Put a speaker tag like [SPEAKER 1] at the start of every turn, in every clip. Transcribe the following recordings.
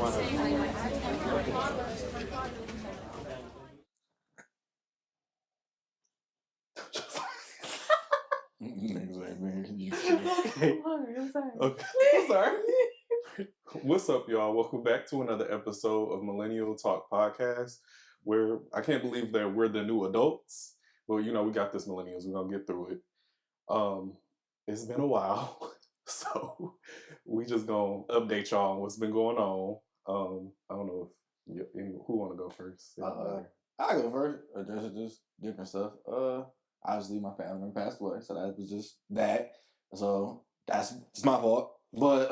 [SPEAKER 1] Okay. I'm sorry. Okay. I'm sorry. What's up, y'all? Welcome back to another episode of Millennial Talk Podcast, where I can't believe that we're the new adults, but we got this millennials. We're gonna get through it. It's been a while, so we just gonna update y'all on what's been going on. I don't know if who want to go first.
[SPEAKER 2] I go first. Just different stuff. Obviously my family member passed away, so that was just that. So it's my fault. But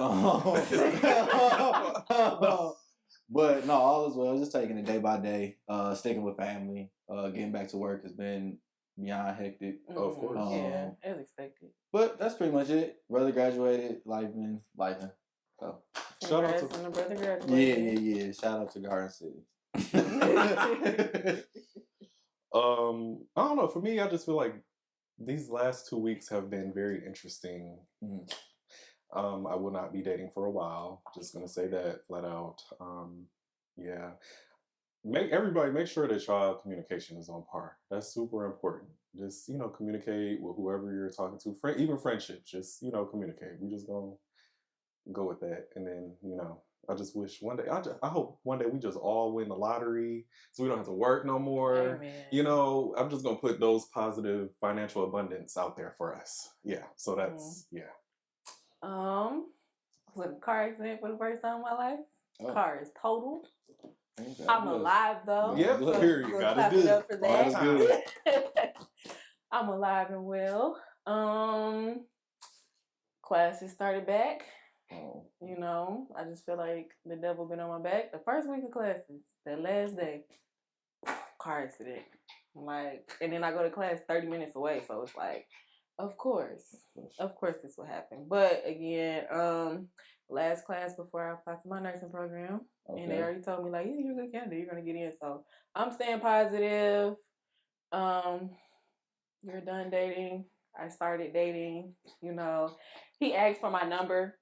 [SPEAKER 2] but no, all is well. Just taking it day by day. Sticking with family. Getting back to work has been beyond hectic.
[SPEAKER 1] Oh, of course.
[SPEAKER 3] Yeah, as expected.
[SPEAKER 2] But that's pretty much it. Brother graduated, life been lifing. So
[SPEAKER 1] shout out to
[SPEAKER 3] the brother graduated.
[SPEAKER 2] Yeah. Shout out to Garden City.
[SPEAKER 1] I don't know. For me, I just feel like these last 2 weeks have been very interesting.
[SPEAKER 2] Mm.
[SPEAKER 1] I will not be dating for a while. Just gonna say that flat out. Yeah. Make sure that y'all communication is on par. That's super important. Just communicate with whoever you're talking to. Even friendships, just communicate. We just gonna go with that, and then I just wish one day. I hope one day we just all win the lottery, so we don't have to work no more.
[SPEAKER 3] Amen.
[SPEAKER 1] I'm just gonna put those positive financial abundance out there for us. Yeah. So that's
[SPEAKER 3] I was in a car accident for the first time in my life.
[SPEAKER 2] Oh.
[SPEAKER 3] Car is totaled.
[SPEAKER 2] Okay.
[SPEAKER 3] I'm alive though.
[SPEAKER 1] Yep.
[SPEAKER 3] So
[SPEAKER 1] Period.
[SPEAKER 3] we'll
[SPEAKER 1] God
[SPEAKER 3] clap
[SPEAKER 1] is
[SPEAKER 3] it
[SPEAKER 1] good.
[SPEAKER 3] up for that.
[SPEAKER 1] God is
[SPEAKER 2] good.
[SPEAKER 3] I'm alive and well. Classes started back.
[SPEAKER 2] Oh.
[SPEAKER 3] I just feel like the devil been on my back. The first week of classes, that last day, car accident. And then I go to class 30 minutes away, so it's like, of course this will happen. But again, last class before I applied to my nursing program, and they already told me you're a good candidate, you're gonna get in. So I'm staying positive. You're done dating. I started dating. He asked for my number.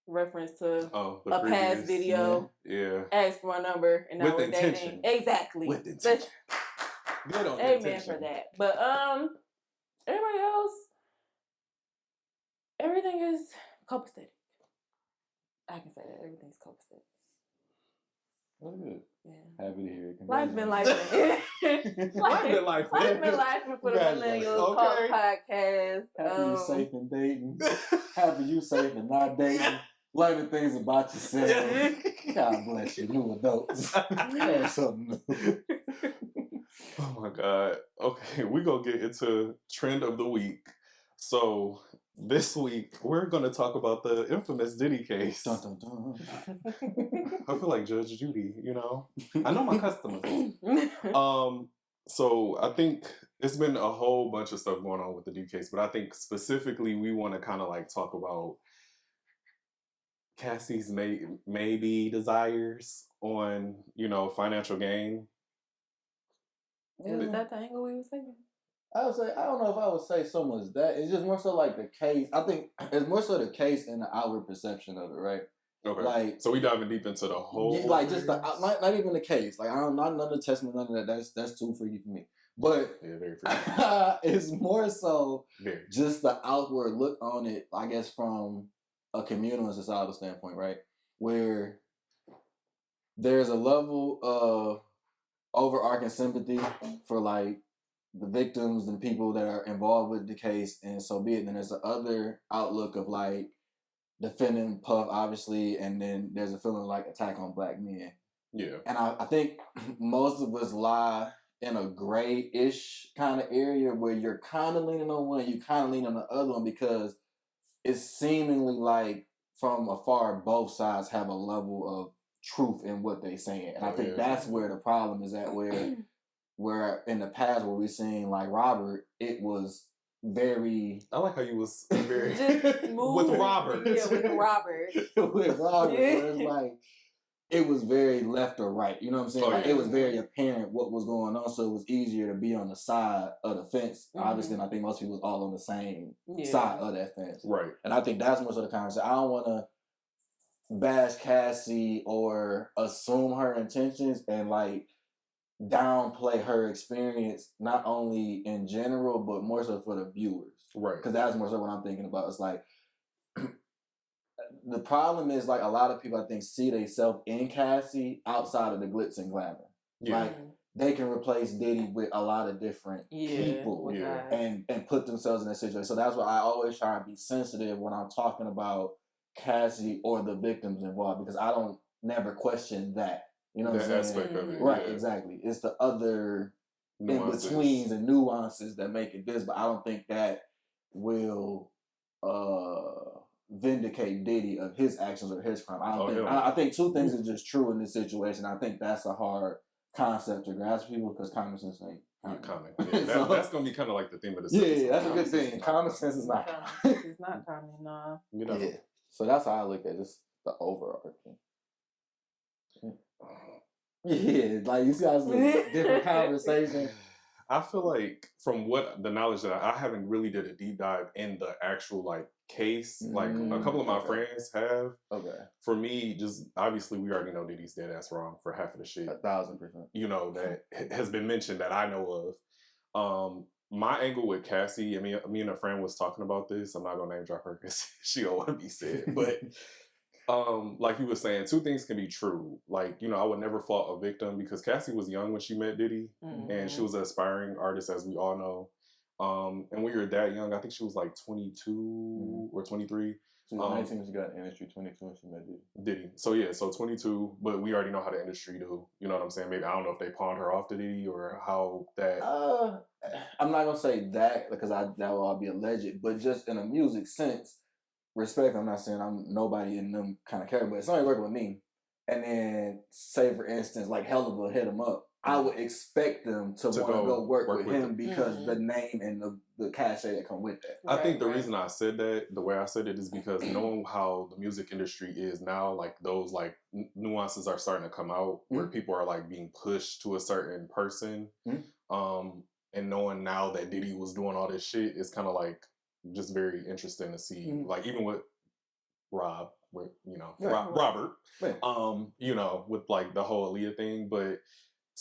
[SPEAKER 3] Reference to a past video.
[SPEAKER 1] Yeah.
[SPEAKER 3] Asked for my number, and now we're dating. Exactly.
[SPEAKER 1] With intention. Good on
[SPEAKER 3] Amen
[SPEAKER 1] intention.
[SPEAKER 3] for that. But everybody else, everything is copacetic. I can say that everything's copacetic.
[SPEAKER 2] That's good.
[SPEAKER 3] Yeah.
[SPEAKER 2] Happy to hear it.
[SPEAKER 3] Life been life.
[SPEAKER 1] Life been life.
[SPEAKER 3] Life been life for the Millennial Talk Podcast.
[SPEAKER 2] Happy you safe and dating. Happy you safe and not dating. Learning things about yourself. God bless you, new adults. That's something new.
[SPEAKER 1] Oh my God. Okay, we're going to get into trend of the week. So this week, we're going to talk about the infamous Diddy case.
[SPEAKER 2] Dun, dun, dun.
[SPEAKER 1] I feel like Judge Judy, I know my customers. So I think it's been a whole bunch of stuff going on with the Diddy case, but I think specifically we want to kind of talk about Cassie's maybe desires on, financial gain.
[SPEAKER 3] Is that the angle we was taking?
[SPEAKER 2] I don't know if I would say so much that. It's just more so the case. I think it's more so the case and the outward perception of it, right?
[SPEAKER 1] Okay. So we diving deep into the whole.
[SPEAKER 2] Just not even the case. Not none of the testimony, none of that. That's too freaky for me. But
[SPEAKER 1] very freaky.
[SPEAKER 2] It's more so just the outward look on it. I guess from a communal and societal standpoint, right? Where there's a level of overarching sympathy for the victims and the people that are involved with the case, and so be it. Then there's the other outlook of defending Puff, obviously, and then there's a feeling attack on black men.
[SPEAKER 1] Yeah.
[SPEAKER 2] And I think most of us lie in a gray-ish kind of area where you're kind of leaning on one, you kind of lean on the other one, because it's seemingly from afar, both sides have a level of truth in what they're saying. And I think that's where the problem is at, where in the past where we're seeing Robert, it was very...
[SPEAKER 1] I like how you was very...
[SPEAKER 3] Just smooth.
[SPEAKER 1] With Robert.
[SPEAKER 3] Yeah, with Robert.
[SPEAKER 2] With Robert. It's it was very left or right. You know what I'm saying? It was very apparent what was going on, so it was easier to be on the side of the fence. Mm-hmm. Obviously, and I think most people was all on the same side of that fence.
[SPEAKER 1] Right.
[SPEAKER 2] And I think that's most of the conversation. I don't want to bash Cassie or assume her intentions and like downplay her experience, not only in general but more so for the viewers.
[SPEAKER 1] Right.
[SPEAKER 2] Because that's more so what I'm thinking about. It's like the problem is like a lot of people I think see themselves in Cassie outside of the glitz and glamour.
[SPEAKER 1] Yeah.
[SPEAKER 2] Like they can replace Diddy with a lot of different people and put themselves in that situation. So that's why I always try and be sensitive when I'm talking about Cassie or the victims involved, because I don't never question that. You know what I'm saying?
[SPEAKER 1] Aspect of it.
[SPEAKER 2] Right, exactly. It's the other in-betweens and nuances that make it this, but I don't think that will vindicate Diddy of his actions or his crime. I think two things are just true in this situation. I think that's a hard concept to grasp people because common sense ain't
[SPEAKER 1] common. Yeah, that's gonna be kind of like the theme of this.
[SPEAKER 2] Yeah, that's a good thing. Common sense is not.
[SPEAKER 3] It's not common, no.
[SPEAKER 1] You know.
[SPEAKER 2] Yeah. So that's how I look at just the overarching. Yeah, like you see how it's a different conversation.
[SPEAKER 1] I feel like from what the knowledge that I haven't really did a deep dive in the actual like case. Like a couple of my friends have. Okay. For me, just obviously we already know Diddy's dead ass wrong for half of the shit.
[SPEAKER 2] 1,000%.
[SPEAKER 1] You know, that has been mentioned that I know of. My angle with Cassie, I mean, me and a friend was talking about this. I'm not gonna name drop her because she don't want to be said, but like you were saying, two things can be true. Like, you know, I would never fault a victim because Cassie was young when she met Diddy, and she was an aspiring artist, as we all know. And when you're that young, I think she was like 22 or 23.
[SPEAKER 2] She was 19 when she got in the industry, 22 when she met
[SPEAKER 1] Diddy. So yeah, so 22, but we already know how the industry do. You know what I'm saying? Maybe I don't know if they pawned her off to Diddy or how that.
[SPEAKER 2] I'm not gonna say that because that will all be alleged, but just in a music sense, respect. I'm not saying I'm nobody in them kind of character, but if somebody working with me, and then say for instance, like Hella will hit him up, I would expect them to want to go work with him because the name and the cachet that come with that.
[SPEAKER 1] I think the reason I said that, the way I said it, is because knowing how the music industry is now, like those like nuances are starting to come out where people are like being pushed to a certain person. And knowing now that Diddy was doing all this shit, it's kind of like just very interesting to see. Like even with Rob, with Robert, you know, with like the whole Aaliyah thing, but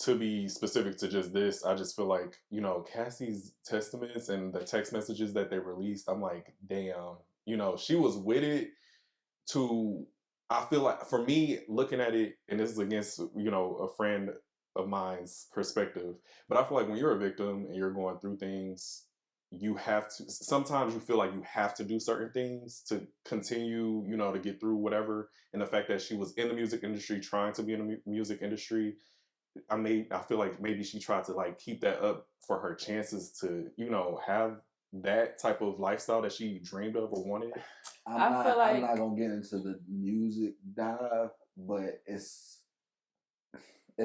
[SPEAKER 1] to be specific to just this, I just feel like, you know, Cassie's testaments and the text messages that they released, I'm like, damn, you know, she was with it to, I feel like, for me, looking at it, and this is against, you know, a friend of mine's perspective, but I feel like when you're a victim and you're going through things, you have to, sometimes you feel like you have to do certain things to continue, you know, to get through whatever. And the fact that she was in the music industry, trying to be in the music industry, I feel like maybe she tried to like keep that up for her chances to, you know, have that type of lifestyle that she dreamed of or wanted.
[SPEAKER 2] I'm not gonna get into the music dive, but it's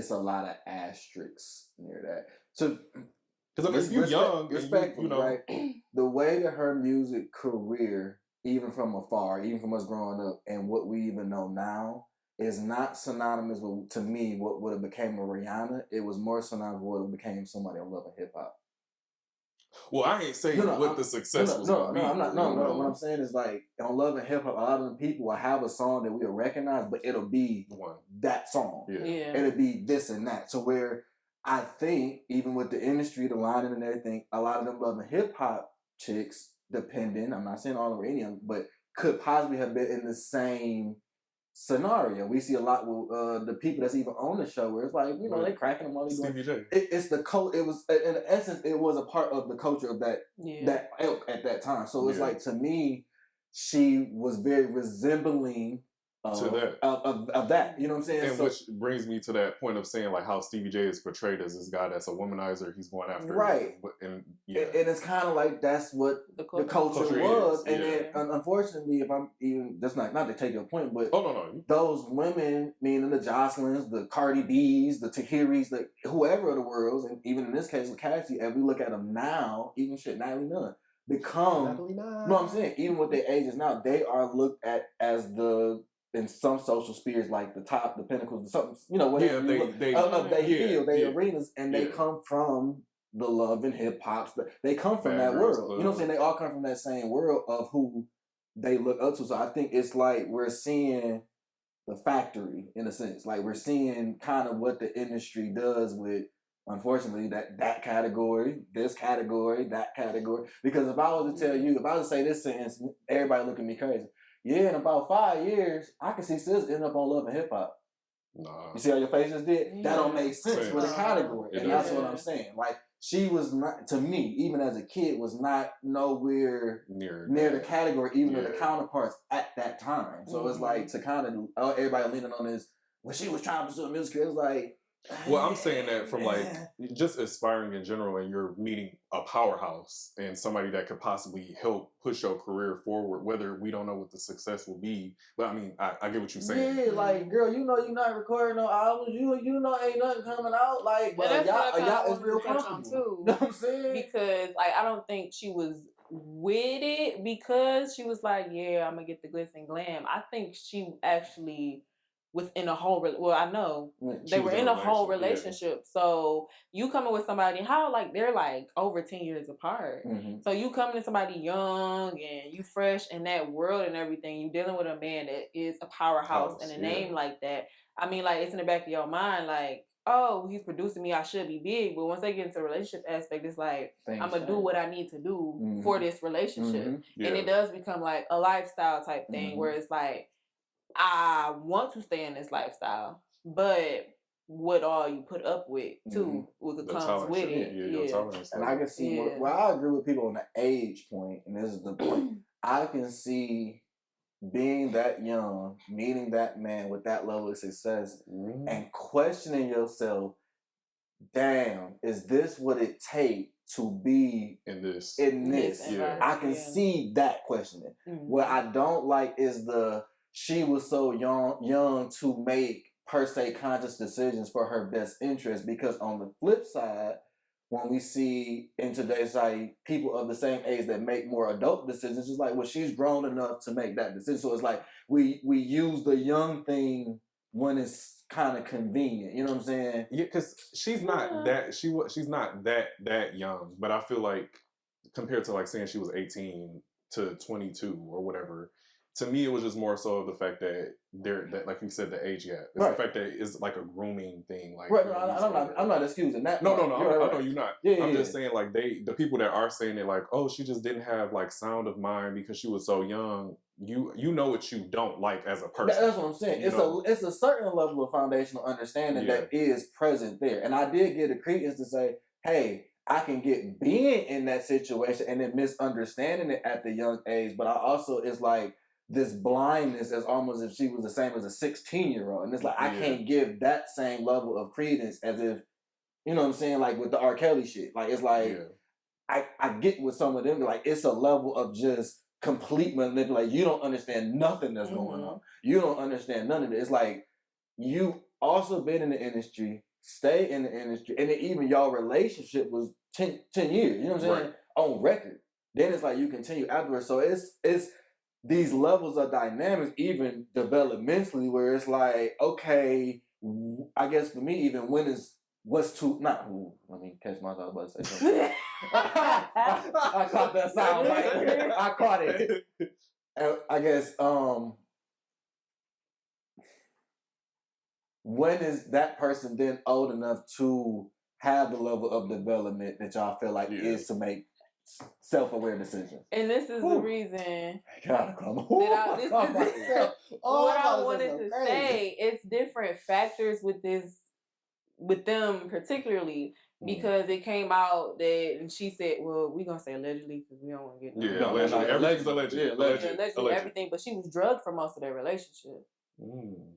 [SPEAKER 2] a lot of asterisks near that. So,
[SPEAKER 1] because I mean, if you're young,
[SPEAKER 2] respectful,
[SPEAKER 1] you know,
[SPEAKER 2] right? The way that her music career, even from afar, even from us growing up, and what we even know now, is not synonymous with, to me, what would have became a Rihanna. It was more synonymous with what would have became somebody on Love and Hip Hop.
[SPEAKER 1] Well, I ain't saying what the success was going to be.
[SPEAKER 2] I'm not. No. What I'm saying is like on Love and Hip Hop, a lot of them people will have a song that we'll recognize, but it'll be that song. Yeah. It'll be this and that. So where I think even with the industry, the lining and everything, a lot of them Love and Hip Hop chicks, depending, I'm not saying all of them, but could possibly have been in the same scenario. We see a lot with the people that's even on the show where it's like, you know, they cracking them all.
[SPEAKER 1] Stevie J.
[SPEAKER 2] It's the it was, in essence, it was a part of the culture of that ilk at that time. So it's like, to me, she was very resembling of that. You know what I'm saying?
[SPEAKER 1] And which brings me to that point of saying like how Stevie J is portrayed as this guy that's a womanizer. He's going after and
[SPEAKER 2] it's kind of like that's what the culture was. And then unfortunately, if I'm even, that's not to take your point, but those women, meaning the Jocelyn's, the Cardi B's, the Tahiris, the whoever of the worlds, and even in this case with Cassie, as we look at them now, even Natalie Nunn become, you know what I'm saying? Even with their ages now, they are looked at as in some social spheres, like the top, the pinnacles, something, you know, whatever they arenas, and they come from the Love and Hip Hops. They come from that world. You know what I'm saying? They all come from that same world of who they look up to. So I think it's like we're seeing the factory in a sense. Like we're seeing kind of what the industry does with, unfortunately, that category, this category, that category. Because if I was to tell you, if I was to say this sentence, everybody look at me crazy. Yeah, in about 5 years, I can see sis end up on Love and Hip Hop.
[SPEAKER 1] Nah.
[SPEAKER 2] You see how your face just did? That don't make sense for the category. And that's what I'm saying. Like, she was not, to me, even as a kid, was not nowhere near the category, even of the counterparts at that time. So it's like, to kind of, everybody leaning on this, when she was trying to pursue a music career, it's like,
[SPEAKER 1] well, I'm saying that from like just aspiring in general, and you're meeting a powerhouse and somebody that could possibly help push your career forward, whether we don't know what the success will be. But I mean, I get what you're saying.
[SPEAKER 2] Yeah, like, girl, you know you're not recording no albums. You know ain't nothing coming out. Like, but y'all is real comfortable too. You know what I'm saying?
[SPEAKER 3] Because like I don't think she was with it because she was like, yeah, I'm gonna get the glitz and glam. I think she actually was in a whole, I know they were in a whole relationship. So you coming with somebody, how like they're like over 10 years apart. So you coming to somebody young and you fresh in that world and everything, you dealing with a man that is a powerhouse and a name like that. I mean, like it's in the back of your mind, like, oh, he's producing me, I should be big. But once they get into the relationship aspect, it's like, I'm going to do what I need to do for this relationship. And it does become like a lifestyle type thing where it's like, I want to stay in this lifestyle, but what all you put up with too, what comes with it.
[SPEAKER 2] And I can see where I agree with people on the age point, and this is the point. I can see being that young, meeting that man with that level of success, and questioning yourself, damn, is this what it takes to be
[SPEAKER 1] in this?
[SPEAKER 2] I can see that questioning. What I don't like is she was so young to make per se conscious decisions for her best interest, because on the flip side, when we see in today's society people of the same age that make more adult decisions, it's like, well, she's grown enough to make that decision. So it's like we use the young thing when it's kind of convenient. You know what I'm saying?
[SPEAKER 1] Yeah, because she's not that she's not that young, but I feel like compared to like saying she was 18 to 22 or whatever. To me, it was just more so of the fact that that like you said, the age gap. It's the fact that it's like a grooming thing. Like,
[SPEAKER 2] I'm not excusing that.
[SPEAKER 1] No, I know you're not. I'm just saying, like, the people that are saying it, like, oh, she just didn't have like sound of mind because she was so young. You know what you don't like as a person.
[SPEAKER 2] That's what I'm saying. It's a certain level of foundational understanding that is present there, and I did get a credence to say, hey, I can get being in that situation and then misunderstanding it at the young age, but I also, it's like this blindness as almost if she was the same as a 16-year-old. And it's like, I can't give that same level of credence as if, you know what I'm saying? Like with the R. Kelly shit. Like, it's like, I get with some of them, like, it's a level of just complete manipulation. Like, you don't understand nothing that's going on. You don't understand none of it. It's like, you also been in the industry, stay in the industry, and then even y'all relationship was 10 years, you know what I'm saying? On record. Then it's like, you continue afterwards. So it's these levels of dynamics, even developmentally, where it's like, okay, I guess for me, even when is what's too not. Let me catch myself. I was about to say something. I caught that sound. Right? I caught it. And I guess when is that person then old enough to have the level of development that y'all feel like is to make self-aware decisions?
[SPEAKER 3] And this is the reason
[SPEAKER 2] what
[SPEAKER 3] I wanted to say. It's different factors with them particularly, because it came out that, and she said, well, we gonna say allegedly because we don't want to get allegedly everything, but she was drugged for most of their relationship.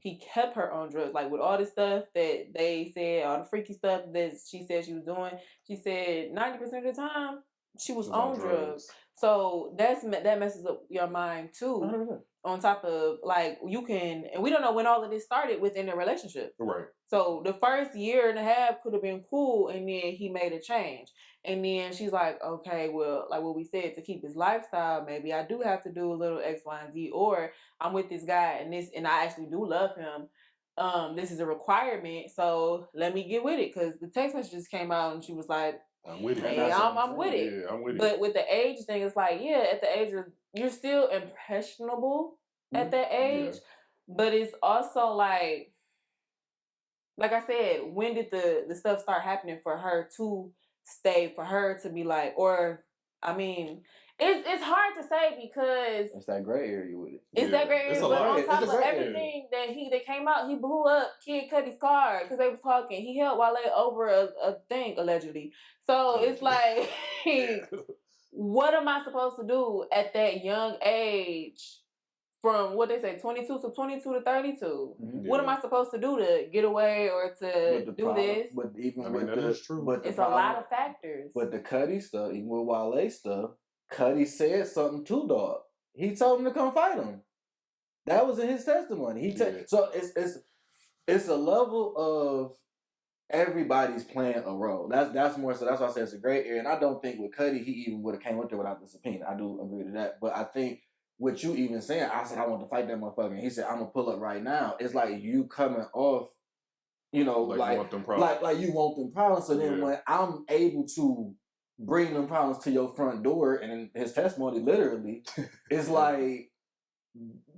[SPEAKER 3] He kept her on drugs, like with all the stuff that they said, all the freaky stuff that she said she was doing. She said 90% of the time she was on drugs. So that messes up your mind too. 100%. On top of, like, you can, and we don't know when all of this started within the relationship.
[SPEAKER 1] Right.
[SPEAKER 3] So the first year and a half could have been cool, and then he made a change. And then she's like, okay, well, like what we said, to keep his lifestyle, maybe I do have to do a little X, Y, and Z, or I'm with this guy and I actually do love him. This is a requirement, so let me get with it. Because the text messages came out and she was like,
[SPEAKER 1] I'm with it.
[SPEAKER 3] Hey, I'm with it.
[SPEAKER 1] Yeah, I'm with it.
[SPEAKER 3] But with the age thing, it's like, at the age you're still impressionable at that age. But it's also like I said, when did the stuff start happening for her to stay, for her to be like, or I mean, it's hard to say because
[SPEAKER 2] it's that gray area with it.
[SPEAKER 3] It's that gray area, but on top of everything that came out, he blew up Kid Cudi's car because they was talking. He held Wale over a thing allegedly. So it's like, what am I supposed to do at that young age? From what they say, 22 to 32. Mm-hmm. What am I supposed to do to get away or to do this?
[SPEAKER 2] But even with
[SPEAKER 1] that is true.
[SPEAKER 2] But
[SPEAKER 3] it's a lot of factors.
[SPEAKER 2] But the Cudi stuff, even with Wale stuff, Cudi said something to Dog. He told him to come fight him. That was in his testimony. So it's a level of everybody's playing a role. That's more so. That's why I say it's a great area. And I don't think with Cudi he even would have came up there without the subpoena. I do agree to that. But I think what you even saying, I said I want to fight that motherfucker. And he said I'm gonna pull up right now. It's like you coming off, you know, like you want them problems. So then when I'm able to bring them problems to your front door, and in his testimony, literally, it's like,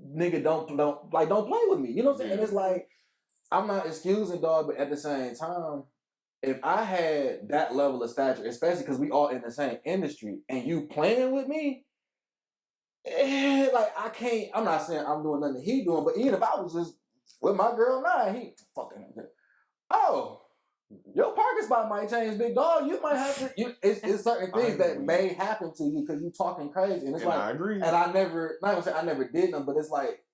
[SPEAKER 2] nigga, don't play with me. You know what I'm saying? And it's like, I'm not excusing Dog, but at the same time, if I had that level of stature, especially because we all in the same industry, and you playing with me, like I can't. I'm not saying I'm doing nothing he doing, but even if I was just with my girl now, he fucking. Oh, your parking spot might change, big dog. You might have to. It's certain things that may happen to you because you talking crazy, and it's like
[SPEAKER 1] I agree.
[SPEAKER 2] And I never, not gonna say I never did them, but it's like,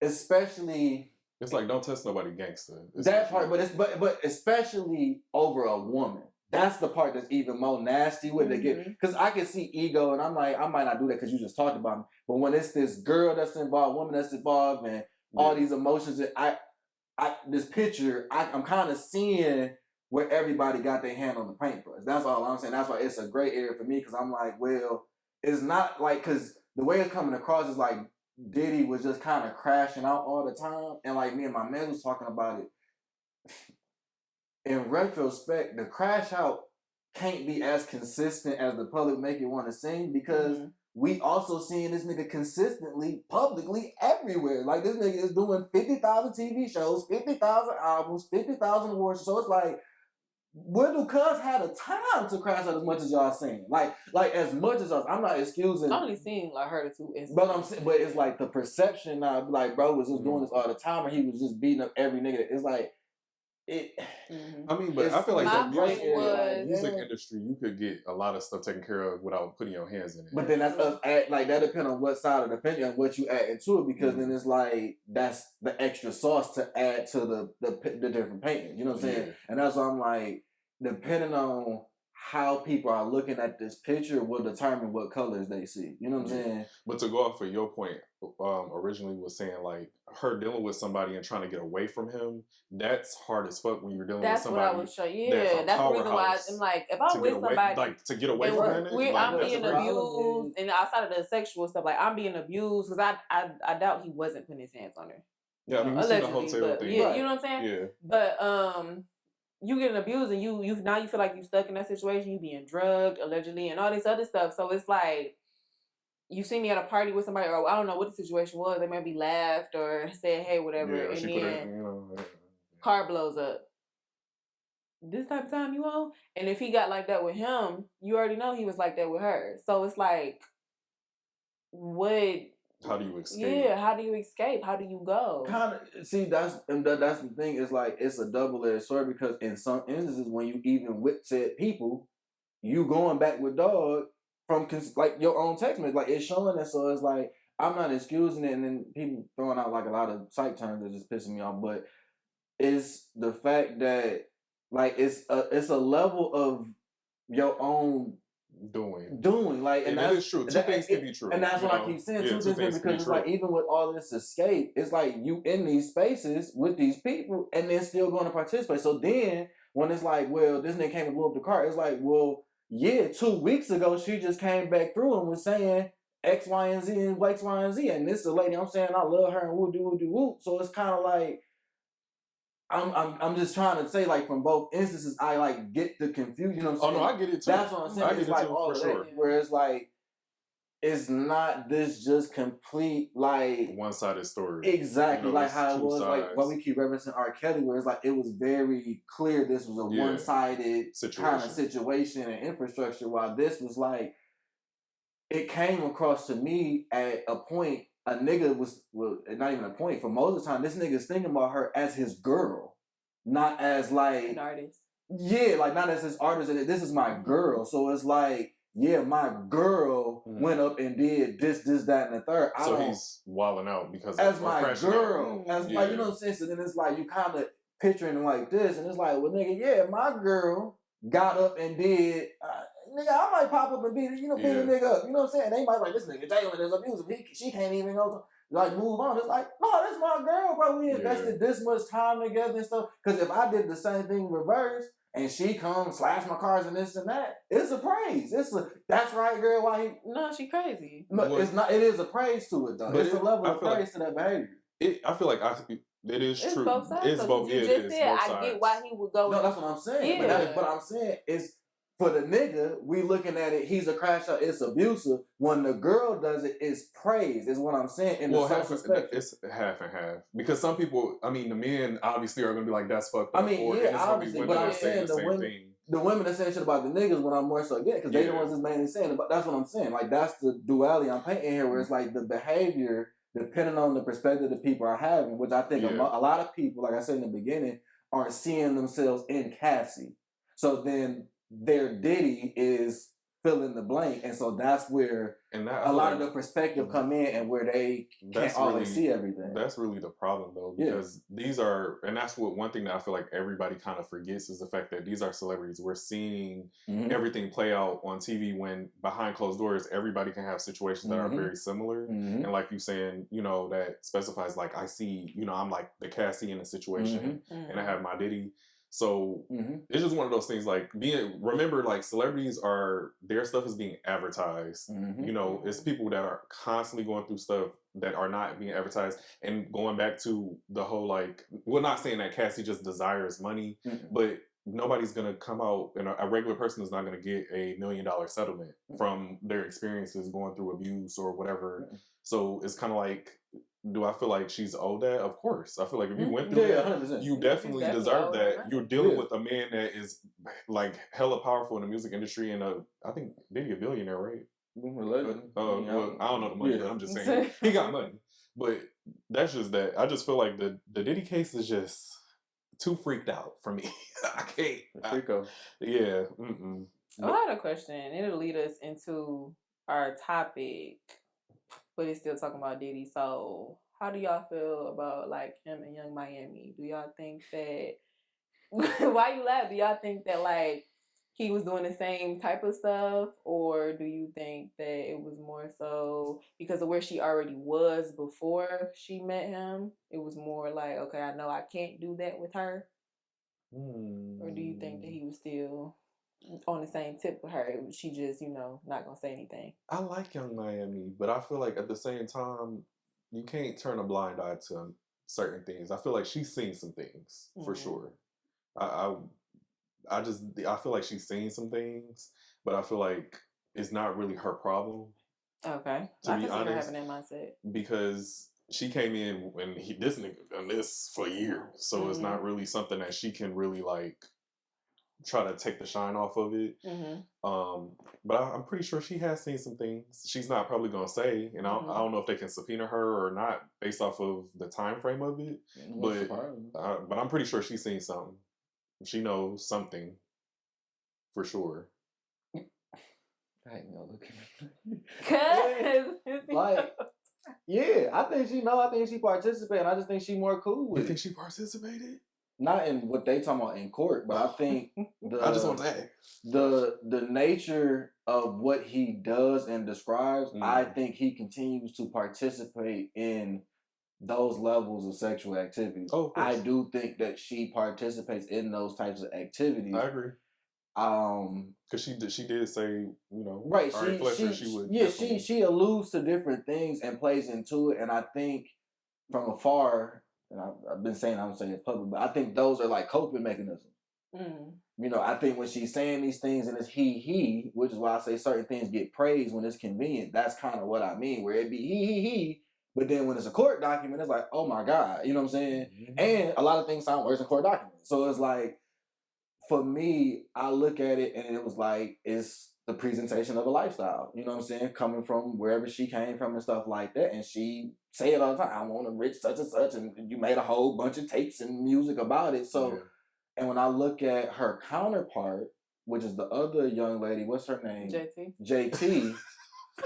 [SPEAKER 2] especially.
[SPEAKER 1] It's like don't test nobody gangster.
[SPEAKER 2] That part, but especially over a woman. That's the part that's even more nasty with it. Because I can see ego, and I'm like, I might not do that because you just talked about me. But when it's this girl that's involved, woman that's involved, and all these emotions, that this picture, I'm kind of seeing where everybody got their hand on the paintbrush. That's all I'm saying. That's why it's a great area for me, because I'm like, well, it's not like, because the way it's coming across is like Diddy was just kind of crashing out all the time, and like me and my man was talking about it. In retrospect, the crash out can't be as consistent as the public make it want to seem, because we also seeing this nigga consistently, publicly, everywhere. Like, this nigga is doing 50,000 TV shows, 50,000 albums, 50,000 awards. So it's like, where do cuz had a time to crash out as much as y'all seen? Like as much as us. I'm not excusing.
[SPEAKER 3] I only seen like her to 2 instances.
[SPEAKER 2] But it's like the perception now, like bro was just doing this all the time, and he was just beating up every nigga. It's like
[SPEAKER 1] I mean, but I feel like the music industry, you could get a lot of stuff taken care of without putting your hands in it.
[SPEAKER 2] But then that's us like that depends on what side of the fence and what you add into it, because then it's like that's the extra sauce to add to the different painting. You know what I'm saying? And that's why I'm like, depending on how people are looking at this picture will determine what colors they see. You know what I'm saying?
[SPEAKER 1] But to go off of your point, originally was saying like her dealing with somebody and trying to get away from him, that's hard as fuck when you're dealing with somebody.
[SPEAKER 3] That's what I was showing. Yeah, that's the reason why I'm like, if I'm with somebody,
[SPEAKER 1] like to get away from him,
[SPEAKER 3] I'm being abused, and outside of the sexual stuff, like I'm being abused, because I doubt he wasn't putting his hands on her.
[SPEAKER 1] Yeah, I mean, you see the hotel thing.
[SPEAKER 3] Yeah, you know what I'm saying?
[SPEAKER 1] Yeah.
[SPEAKER 3] But you getting abused, and you now you feel like you stuck in that situation. You being drugged allegedly, and all this other stuff. So it's like, you see me at a party with somebody, or I don't know what the situation was. They maybe laughed or said, "Hey, whatever," and then car blows up. This type of time you on? And if he got like that with him, you already know he was like that with her. So it's like, what?
[SPEAKER 1] How do you escape?
[SPEAKER 3] Yeah, how do you escape? How do you go?
[SPEAKER 2] Kind of see that's the thing. It's like it's a double-edged sword, because in some instances when you even with said people, you going back with dog from like your own text message, like it's showing that. So it's like I'm not excusing it, and then people throwing out like a lot of psych terms that just pissing me off. But it's the fact that like it's a level of your own doing like, and
[SPEAKER 1] that is true. Two things can be true,
[SPEAKER 2] and that's what I keep saying. Two things because it's like, even with all this escape, it's like you in these spaces with these people, and then still going to participate. So then when it's like, well, this nigga came and blew up the car, it's like, well, yeah, 2 weeks ago she just came back through and was saying X, Y, and Z, and X, Y, and Z, and this is a lady I'm saying I love her and woo. So it's kind of like, I'm just trying to say, like, from both instances, I like get the confusion. You know what I'm saying?
[SPEAKER 1] Oh no, I get it too.
[SPEAKER 2] That's what I'm saying. It's like all of that, where it's like it's not this just complete like
[SPEAKER 1] one-sided story.
[SPEAKER 2] Exactly, like how it was
[SPEAKER 1] sides.
[SPEAKER 2] like why we keep referencing R. Kelly, where it's like it was very clear this was a one-sided kind of situation and infrastructure, while this was like it came across to me at a point a nigga was not even a point for most of the time this nigga's thinking about her as his girl, not as like
[SPEAKER 3] an artist.
[SPEAKER 2] Yeah, like not as his artist. This is my girl, so it's like. Yeah, my girl went up and did this, that, and the third.
[SPEAKER 1] So he's wilding out because
[SPEAKER 2] as my girl,
[SPEAKER 3] out.
[SPEAKER 2] as like you know what I'm saying. So then it's like you kind of picturing him like this, and it's like, well, nigga, yeah, my girl got up and did. Nigga, I might pop up and beat a nigga up. You know what I'm saying? They might like this nigga Jalen is abusive. She can't even go to like move on. It's like, no, that's my girl, bro. We invested this much time together and stuff. Because if I did the same thing reverse. And she comes, slash my cars and this and that. It's a praise. That's right, girl. Why?
[SPEAKER 3] No, she crazy.
[SPEAKER 2] No, it's not. It is a praise to it though. But it's a level of praise to that behavior.
[SPEAKER 1] I feel like it is
[SPEAKER 3] it's
[SPEAKER 1] true.
[SPEAKER 3] Both sides,
[SPEAKER 1] it's both.
[SPEAKER 3] You just said I get why he would go.
[SPEAKER 2] No, that's what I'm saying.
[SPEAKER 3] Yeah.
[SPEAKER 2] But I'm saying is for the nigga, we looking at it. He's a crash out. It's abusive. When the girl does it, it's praise. Is what I'm saying. In the social spectrum,
[SPEAKER 1] it's half and half because some people. I mean, the men obviously are gonna be like that's fucked up.
[SPEAKER 2] I mean, yeah, obviously, but I'm saying the women.
[SPEAKER 1] Thing.
[SPEAKER 2] The women are saying shit about the niggas when I'm more so because they the ones that's mainly saying it. But that's what I'm saying. Like that's the duality I'm painting here, where it's like the behavior depending on the perspective that people are having, which I think a lot of people, like I said in the beginning, aren't seeing themselves in Cassie. So then their Diddy is fill in the blank, and so that's where a lot of the perspective come in, and where they can't always see everything.
[SPEAKER 1] That's really the problem, though, because these are, and that's what one thing that I feel like everybody kind of forgets is the fact that these are celebrities. We're seeing everything play out on TV when behind closed doors, everybody can have situations that are very similar, and like you saying, you know, that specifies like I see, you know, I'm like the Cassie in a situation, and I have my Diddy. So it's just one of those things like remember like celebrities their stuff is being advertised. You know, it's people that are constantly going through stuff that are not being advertised, and going back to the whole like, we're not saying that Cassie just desires money, but nobody's going to come out and a regular person is not going to get $1 million settlement from their experiences going through abuse or whatever. So it's kind of like, do I feel like she's owed that? Of course. I feel like if you went through that,
[SPEAKER 2] 100%.
[SPEAKER 1] you definitely deserve that. You're dealing with a man that is like hella powerful in the music industry, and I think Diddy a billionaire, right? Well, I don't know the money, but I'm just saying he got money. But that's just that. I just feel like the Diddy case is just too freaked out for me. I can't.
[SPEAKER 2] Freako.
[SPEAKER 1] Yeah.
[SPEAKER 3] I had a question. It'll lead us into our topic. But it's still talking about Diddy. So how do y'all feel about like him and Young Miami? Do y'all think that why you laugh? Do y'all think that like he was doing the same type of stuff, or do you think that it was more so because of where she already was before she met him? It was more like, okay, I know I can't do that with her. Or do you think that he was still on the same tip with her? She just, you know, not gonna say anything.
[SPEAKER 1] I like Young Miami, but I feel like at the same time, you can't turn a blind eye to certain things. I feel like she's seen some things for sure. I feel like she's seen some things, but I feel like it's not really her problem.
[SPEAKER 3] Okay,
[SPEAKER 1] to be honest,
[SPEAKER 3] having that mindset
[SPEAKER 1] because she came in when this nigga done this for years, so it's not really something that she can really like try to take the shine off of it. But I'm pretty sure she has seen some things. She's not probably gonna say, and I don't know if they can subpoena her or not based off of the time frame of it. But I'm pretty sure she's seen something. She knows something for sure.
[SPEAKER 2] I ain't gonna look
[SPEAKER 3] at me.
[SPEAKER 2] Like, yeah, I think she know. I think she participated. I just think she more cool with
[SPEAKER 1] it. You think she participated?
[SPEAKER 2] Not in what they talking about in court, but I think
[SPEAKER 1] I just want to ask.
[SPEAKER 2] The nature of what he does and describes, I think he continues to participate in those levels of sexual activity. I do think that she participates in those types of activities.
[SPEAKER 1] I agree. Because she did say, you know,
[SPEAKER 2] right?
[SPEAKER 1] She would.
[SPEAKER 2] She alludes to different things and plays into it, and I think from afar. And I've been saying I don't say it public, but I think those are like coping mechanisms. You know, I think when she's saying these things and it's he, which is why I say certain things get praised when it's convenient. That's kind of what I mean, where it be he. But then when it's a court document, it's like, oh my God, you know what I'm saying? Mm-hmm. And a lot of things sound worse in court documents. So it's like, for me, I look at it and it was like, it's the presentation of a lifestyle. You know what I'm saying? Coming from wherever she came from and stuff like that. And she say it all the time, I want a rich such and such. And you made a whole bunch of tapes and music about it. So, and when I look at her counterpart, which is the other young lady, what's her name? JT.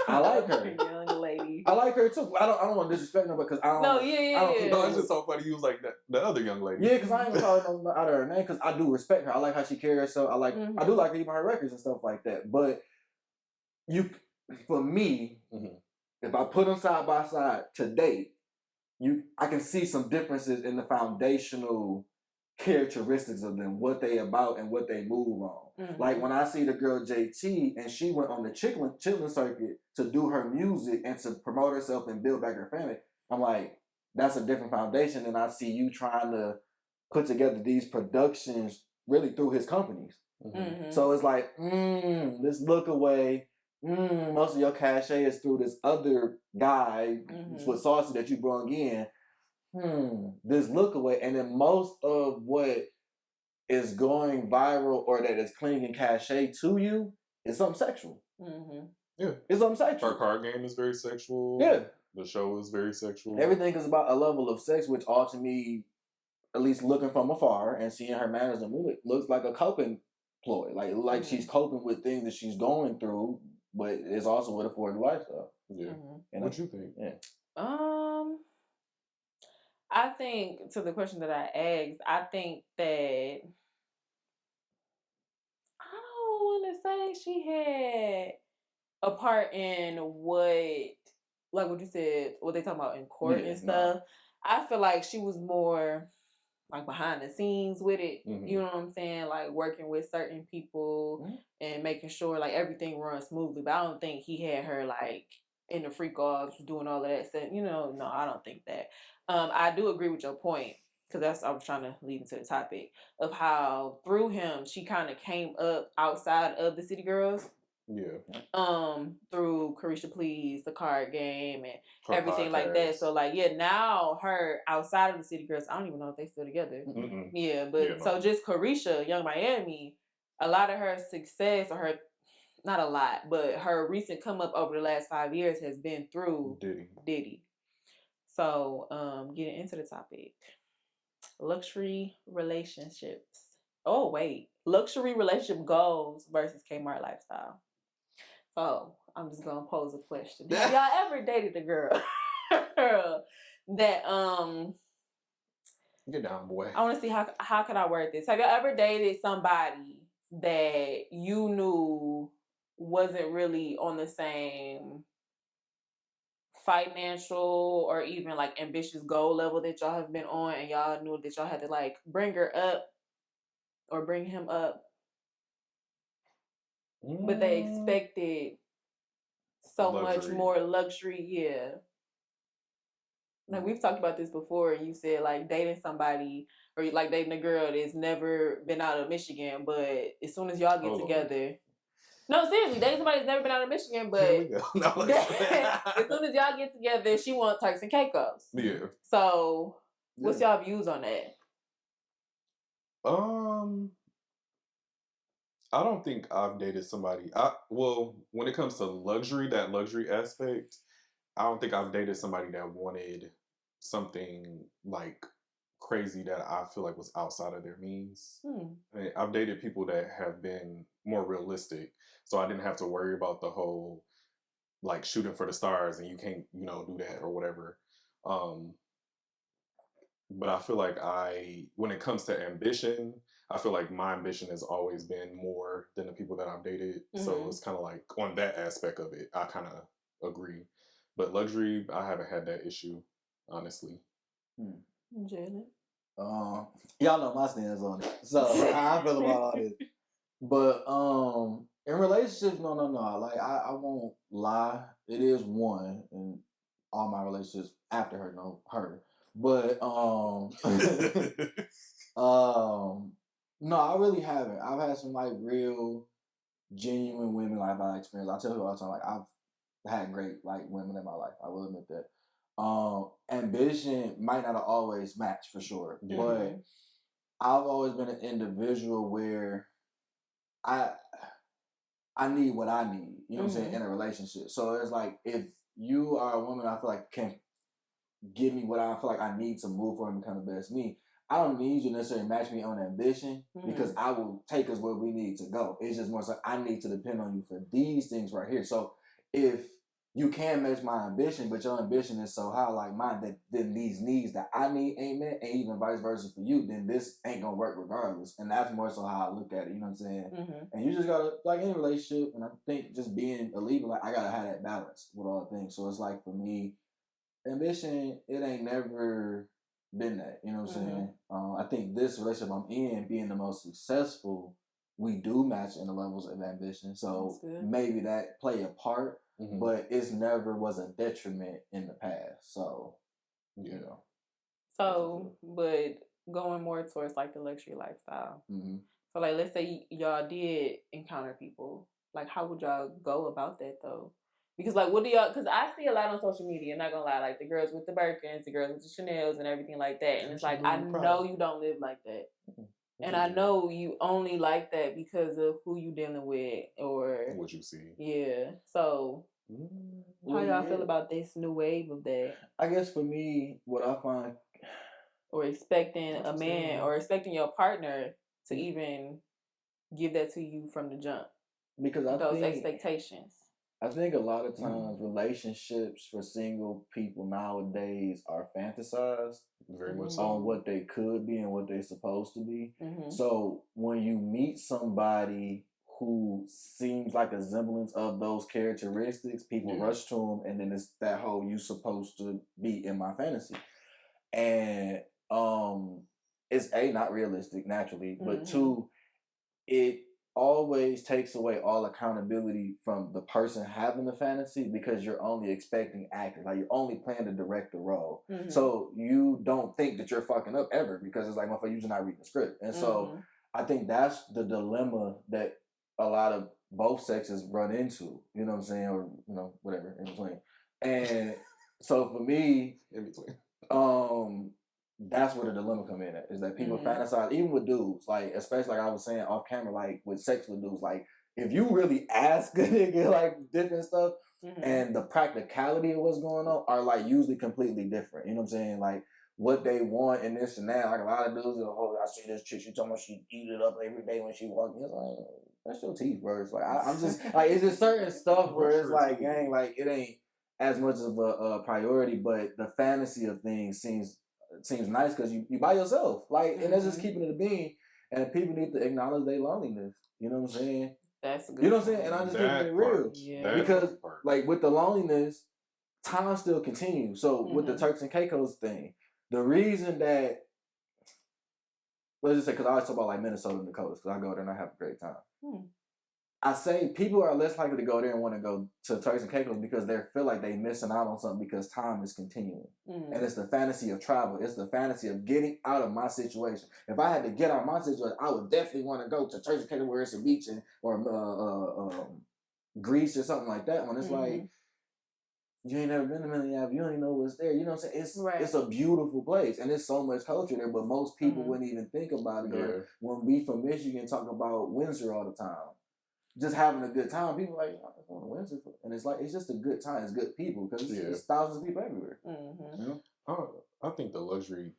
[SPEAKER 2] I like her.
[SPEAKER 3] Young lady.
[SPEAKER 2] I like her too. I don't want to disrespect her because I don't.
[SPEAKER 3] No, yeah.
[SPEAKER 1] No, it's just so funny. You was like the other young lady.
[SPEAKER 2] Yeah, because I ain't gonna call her out of her name because I do respect her. I like how she carries herself. I do like even her records and stuff like that. But for me, if I put them side by side to date, I can see some differences in the foundational characteristics of them, what they about and what they move on. Like when I see the girl JT and she went on the chitlin circuit to do her music and to promote herself and build back her family, I'm like, that's a different foundation than I see you trying to put together these productions really through his companies. So it's like, this look away, most of your cachet is through this other guy with Saucy that you brought in. This look away, and then most of what is going viral or that is clinging cachet to you is something sexual.
[SPEAKER 1] Yeah,
[SPEAKER 2] it's something sexual.
[SPEAKER 1] Her card game is very sexual.
[SPEAKER 2] Yeah,
[SPEAKER 1] the show is very sexual.
[SPEAKER 2] Everything is about a level of sex, which all to me, at least looking from afar and seeing her manners and mood, looks like a coping ploy. Like she's coping with things that she's going through, but it's also with affordable lifestyle.
[SPEAKER 1] Yeah. What you think?
[SPEAKER 2] Yeah.
[SPEAKER 3] I think, to the question that I asked, I think that I don't want to say she had a part in what you said, what they talking about in court and stuff. No. I feel like she was more like behind the scenes with it. You know what I'm saying? Like working with certain people and making sure like everything runs smoothly. But I don't think he had her like in the freak offs doing all of that stuff. You know, no, I don't think that. I do agree with your point, because I was trying to lead into the topic of how through him she kind of came up outside of the City Girls.
[SPEAKER 1] Yeah.
[SPEAKER 3] Through Carisha Please, the card game, and her everything podcast. Like that. So like, now her outside of the City Girls, I don't even know if they still together. Yeah, but so just Carisha, Young Miami, a lot of her success, or her, not a lot, but her recent come up over the last 5 years has been through Diddy. So, getting into the topic, luxury relationships. Oh wait, luxury relationship goals versus K-mart lifestyle. So I'm just gonna pose a question: have y'all ever dated a girl that
[SPEAKER 1] get down, boy?
[SPEAKER 3] I want to see how can I word this. Have y'all ever dated somebody that you knew wasn't really on the same financial or even like ambitious goal level that y'all have been on, and y'all knew that y'all had to like bring her up or bring him up, but they expected so much more luxury? Yeah, like we've talked about this before, and you said like dating somebody or like dating a girl that's never been out of Michigan, but as soon as y'all get together. No, seriously, dating somebody that's never been out of Michigan, but as soon as y'all get together, she wants Turks and Caicos.
[SPEAKER 1] Yeah.
[SPEAKER 3] So, what's y'all views on that?
[SPEAKER 1] I don't think I've dated somebody. When it comes to that luxury aspect, I don't think I've dated somebody that wanted something like crazy that I feel like was outside of their means. I mean, I've dated people that have been more realistic, so I didn't have to worry about the whole like shooting for the stars and you can't, do that or whatever. But I feel like when it comes to ambition, I feel like my ambition has always been more than the people that I've dated. So it's kind of like on that aspect of it, I kind of agree. But luxury, I haven't had that issue, honestly.
[SPEAKER 3] Jalen?
[SPEAKER 2] Y'all know my stance on it. So how I feel about all this. But in relationships, no. Like I won't lie. It is one in all my relationships after her, no her. But no, I really haven't. I've had some like real, genuine women like my experience. I tell you all the time, like I've had great like women in my life. I will admit that. Ambition might not always match for sure, but I've always been an individual where I need what I need. You know what I'm saying, in a relationship. So it's like if you are a woman, I feel like can give me what I feel like I need to move forward and become the best me. I don't need you to necessarily match me on ambition because I will take us where we need to go. It's just more so I need to depend on you for these things right here. So if you can match my ambition, but your ambition is so high like mine, that then these needs that I need ain't met, and even vice versa for you, then this ain't gonna work regardless. And that's more so how I look at it, you know what I'm saying? And you just gotta, like any relationship, and I think just being a leader, like I gotta have that balance with all things. So it's like for me, ambition, it ain't never been that, you know what I'm saying? I think this relationship I'm in, being the most successful, we do match in the levels of ambition. So maybe that play a part, but it's never was a detriment in the past. So, you know.
[SPEAKER 3] So, but going more towards like the luxury lifestyle. So like, let's say y'all did encounter people. Like, how would y'all go about that though? Because like, what do y'all? Because I see a lot on social media. Not gonna lie, like the girls with the Birkins, the girls with the Chanels, and everything like that. And it's like, I know you don't live like that, and I know you only like that because of who you dealing with or
[SPEAKER 1] what you see.
[SPEAKER 3] Yeah. So, how y'all feel about this new wave of that?
[SPEAKER 2] I guess for me, what I find,
[SPEAKER 3] or expecting a man or expecting your partner to even give that to you from the jump,
[SPEAKER 2] because
[SPEAKER 3] those expectations.
[SPEAKER 2] I think a lot of times relationships for single people nowadays are fantasized
[SPEAKER 1] very much
[SPEAKER 2] on what they could be and what they're supposed to be. So when you meet somebody who seems like a semblance of those characteristics, people rush to them, and then it's that whole "you supposed to be in my fantasy," and it's not realistic naturally, but two, it always takes away all accountability from the person having the fantasy because you're only expecting actors. Like, you're only playing to direct the role. So you don't think that you're fucking up ever because it's like, motherfucker, you're just not reading the script. And so I think that's the dilemma that a lot of both sexes run into, you know what I'm saying? Or, you know, whatever, in between. And so for me,
[SPEAKER 1] in between,
[SPEAKER 2] that's where the dilemma come in at, is that people fantasize, even with dudes, like, especially like I was saying off camera, like with sex with dudes, like if you really ask a nigga like different stuff and the practicality of what's going on are like usually completely different. You know what I'm saying? Like what they want and this and that. Like a lot of dudes are, oh, I see this chick, she told me she eat it up every day when she walks. It's like, that's your teeth, bro. It's like I'm just like, it's just certain stuff where it's like, gang, like it ain't as much of a priority, but the fantasy of things seems nice because you by yourself, like, and that's just keeping it a being. And people need to acknowledge their loneliness. You know what I'm saying?
[SPEAKER 3] That's a good.
[SPEAKER 2] You know what I'm saying? And I just keep it real, because like with the loneliness, time still continues. So with the Turks and Caicos thing, the reason that, let's just say, because I always talk about like Minnesota and the coast, because I go there and I have a great time. I say people are less likely to go there and want to go to Turks and Caicos because they feel like they're missing out on something because time is continuing. And it's the fantasy of travel. It's the fantasy of getting out of my situation. If I had to get out of my situation, I would definitely want to go to Turks and Caicos where it's a beach or Greece or something like that. When it's like, you ain't never been to Millennial, you don't even know what's there. You know what I'm saying? It's a beautiful place, and there's so much culture there, but most people wouldn't even think about it. Or when we from Michigan talk about Windsor all the time, just having a good time, people like, I just want to Windsor, and it's like, it's just a good time. It's good people because it's thousands of people everywhere. You
[SPEAKER 1] know? I think the luxury,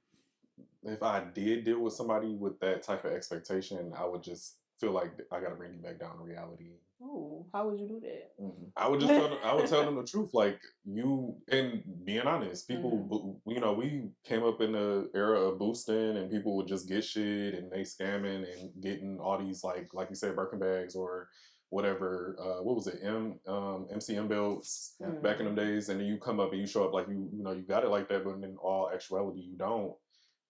[SPEAKER 1] if I did deal with somebody with that type of expectation, I would just feel like I got to bring you back down to reality.
[SPEAKER 3] Oh, how would you do that?
[SPEAKER 1] I would just tell them the truth, like, you, and being honest. People, you know, we came up in the era of boosting, and people would just get shit, and they scamming and getting all these like you said, Birkin bags or whatever. What was it, MCM belts back in them days, and then you come up and you show up like you know you got it like that, but in all actuality you don't.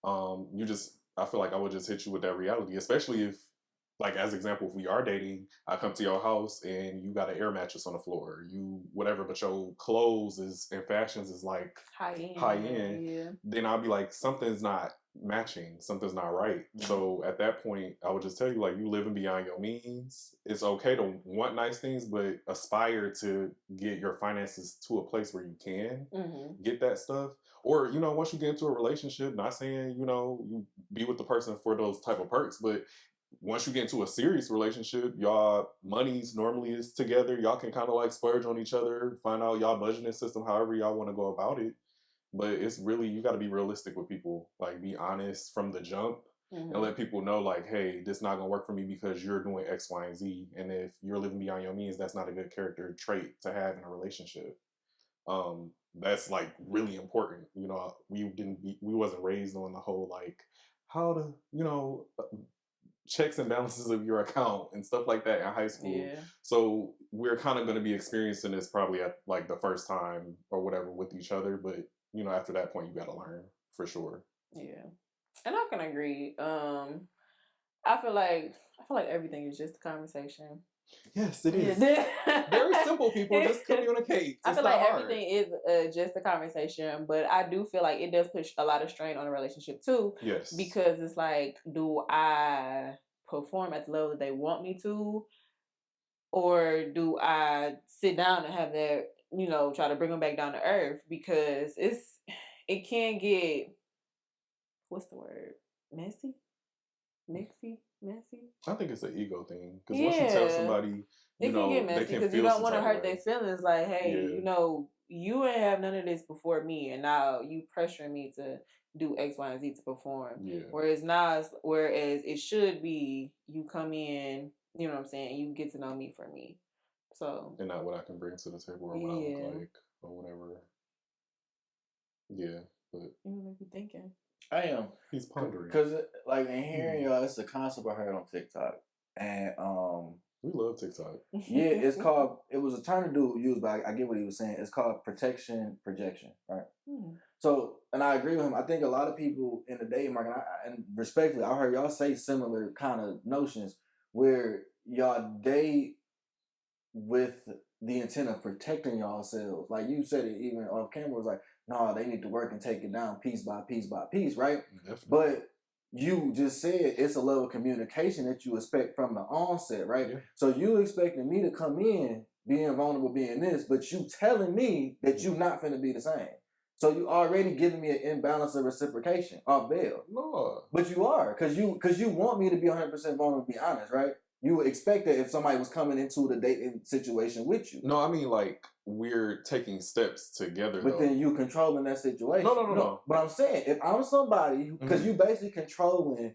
[SPEAKER 1] I feel like I would just hit you with that reality, especially if, like, as example, if we are dating, I come to your house and you got an air mattress on the floor, you whatever, but your clothes and fashions is like high end. Then I'll be like, something's not matching. Something's not right. So at that point, I would just tell you, like, you living beyond your means. It's okay to want nice things, but aspire to get your finances to a place where you can get that stuff. Or, you know, once you get into a relationship, not saying, you know, you be with the person for those type of perks, but once you get into a serious relationship, y'all money's normally is together. Y'all can kind of like splurge on each other, find out y'all budgeting system, however y'all want to go about it. But it's really, you got to be realistic with people. Like, be honest from the jump and let people know, like, hey, this not going to work for me because you're doing X, Y, and Z. And if you're living beyond your means, that's not a good character trait to have in a relationship. That's like really important. You know, we wasn't raised on the whole, like, how to, you know, checks and balances of your account and stuff like that in high school. Yeah. So we're kind of going to be experiencing this probably at like the first time or whatever with each other. But, you know, after that point, you got to learn for sure.
[SPEAKER 3] Yeah. And I can agree. I feel like everything is just a conversation.
[SPEAKER 1] Yes, it is. Very simple, people. Just communicate.
[SPEAKER 3] I feel like everything is just a conversation, but I do feel like it does put a lot of strain on a relationship too.
[SPEAKER 1] Yes.
[SPEAKER 3] Because it's like, do I perform at the level that they want me to? Or do I sit down and have that, you know, try to bring them back down to earth? Because it can get, what's the word? Messy? Messy?
[SPEAKER 1] I think it's an ego thing. Because once you tell somebody, you know,
[SPEAKER 3] can get messy because you don't want to hurt their feelings. Like, hey, you know, you ain't have none of this before me, and now you pressuring me to do X, Y, and Z to perform.
[SPEAKER 1] Yeah.
[SPEAKER 3] Whereas it should be you come in, you know what I'm saying, you get to know me for me. So.
[SPEAKER 1] And not what I can bring to the table or what I look like or whatever. Yeah, but.
[SPEAKER 3] You make me thinking.
[SPEAKER 2] I am.
[SPEAKER 1] He's pondering.
[SPEAKER 2] Because, like, in hearing y'all, it's a concept I heard on TikTok. And,
[SPEAKER 1] we love TikTok.
[SPEAKER 2] Yeah, it was a term the dude used, but I get what he was saying. It's called projection, right? So, and I agree with him. I think a lot of people in the dating market, and respectfully, I heard y'all say similar kind of notions where y'all date with the intent of protecting yourselves. Like you said it even off camera, was like, no, they need to work and take it down piece by piece by piece, right? Definitely. But you just said it's a level of communication that you expect from the onset, right? Yeah. So you expecting me to come in being vulnerable, being this, but you telling me that you not finna be the same. So you already giving me an imbalance of reciprocation off bail.
[SPEAKER 1] No.
[SPEAKER 2] But you are, because you want me to be 100% vulnerable, be honest, right? You would expect that if somebody was coming into the dating situation with you.
[SPEAKER 1] No, I mean, like, we're taking steps together,
[SPEAKER 2] but then you controlling that situation.
[SPEAKER 1] No.
[SPEAKER 2] But I'm saying, if I'm somebody, because you basically controlling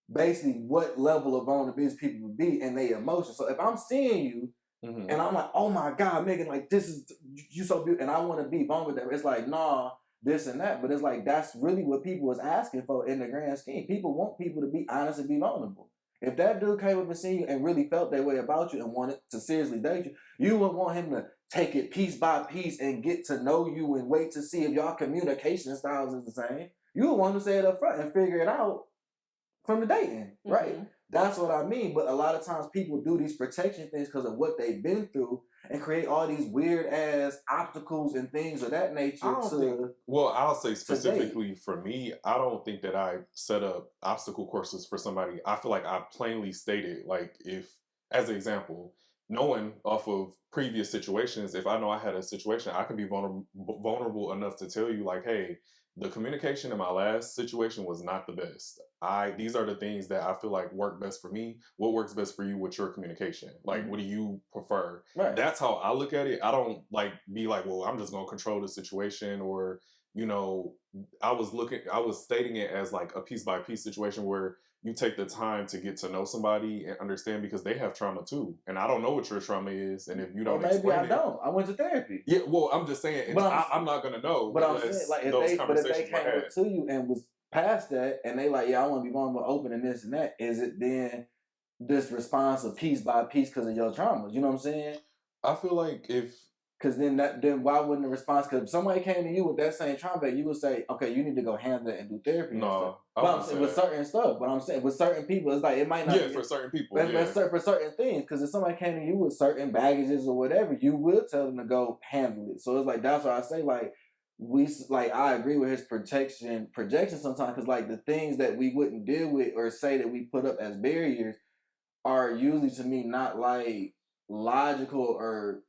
[SPEAKER 2] what level of vulnerability people would be and their emotions. So if I'm seeing you and I'm like, oh my God, Maegan, like, this is, you so beautiful, and I want to be vulnerable, it's like, nah, this and that. But it's like, that's really what people is asking for in the grand scheme. People want people to be honest and be vulnerable. If that dude came up and seen you and really felt that way about you and wanted to seriously date you, you would want him to take it piece by piece and get to know you and wait to see if y'all communication styles is the same. You would want to say it up front and figure it out from the dating, right? That's what I mean. But a lot of times people do these protection things because of what they've been through and create all these weird ass obstacles and things of that nature.
[SPEAKER 1] I'll say specifically for me, I don't think that I set up obstacle courses for somebody. I feel like I plainly stated, like, if, as an example, knowing off of previous situations, if I know I had a situation, I could be vulnerable enough to tell you, like, hey, the communication in my last situation was not the best. These are the things that I feel like work best for me. What works best for you with your communication? Like, what do you prefer? Right. That's how I look at it. I don't like be like, well, I'm just gonna control the situation, or, you know, I was stating it as like a piece by piece situation where you take the time to get to know somebody and understand, because they have trauma too. And I don't know what your trauma is. And if you don't explain it.
[SPEAKER 2] Maybe I don't. I went to therapy.
[SPEAKER 1] Yeah, well, I'm just saying, I'm not going to know.
[SPEAKER 2] But I'm saying, like, if they came up to you and was past that, and they like, yeah, I want to be vulnerable, open, and this and that, is it then this response of piece by piece because of your traumas? You know what I'm saying?
[SPEAKER 1] I feel like
[SPEAKER 2] because then why wouldn't the response? Because if somebody came to you with that same trauma, you would say, okay, you need to go handle it and do therapy. No, and stuff. But I'm saying with certain stuff. But I'm saying with certain people, it's like it might not.
[SPEAKER 1] Yeah, for certain people.
[SPEAKER 2] For certain things, because if somebody came to you with certain baggages or whatever, you will tell them to go handle it. So it's like that's why I say, like, I agree with his projection sometimes, because like the things that we wouldn't deal with or say that we put up as barriers are usually, to me, not like logical or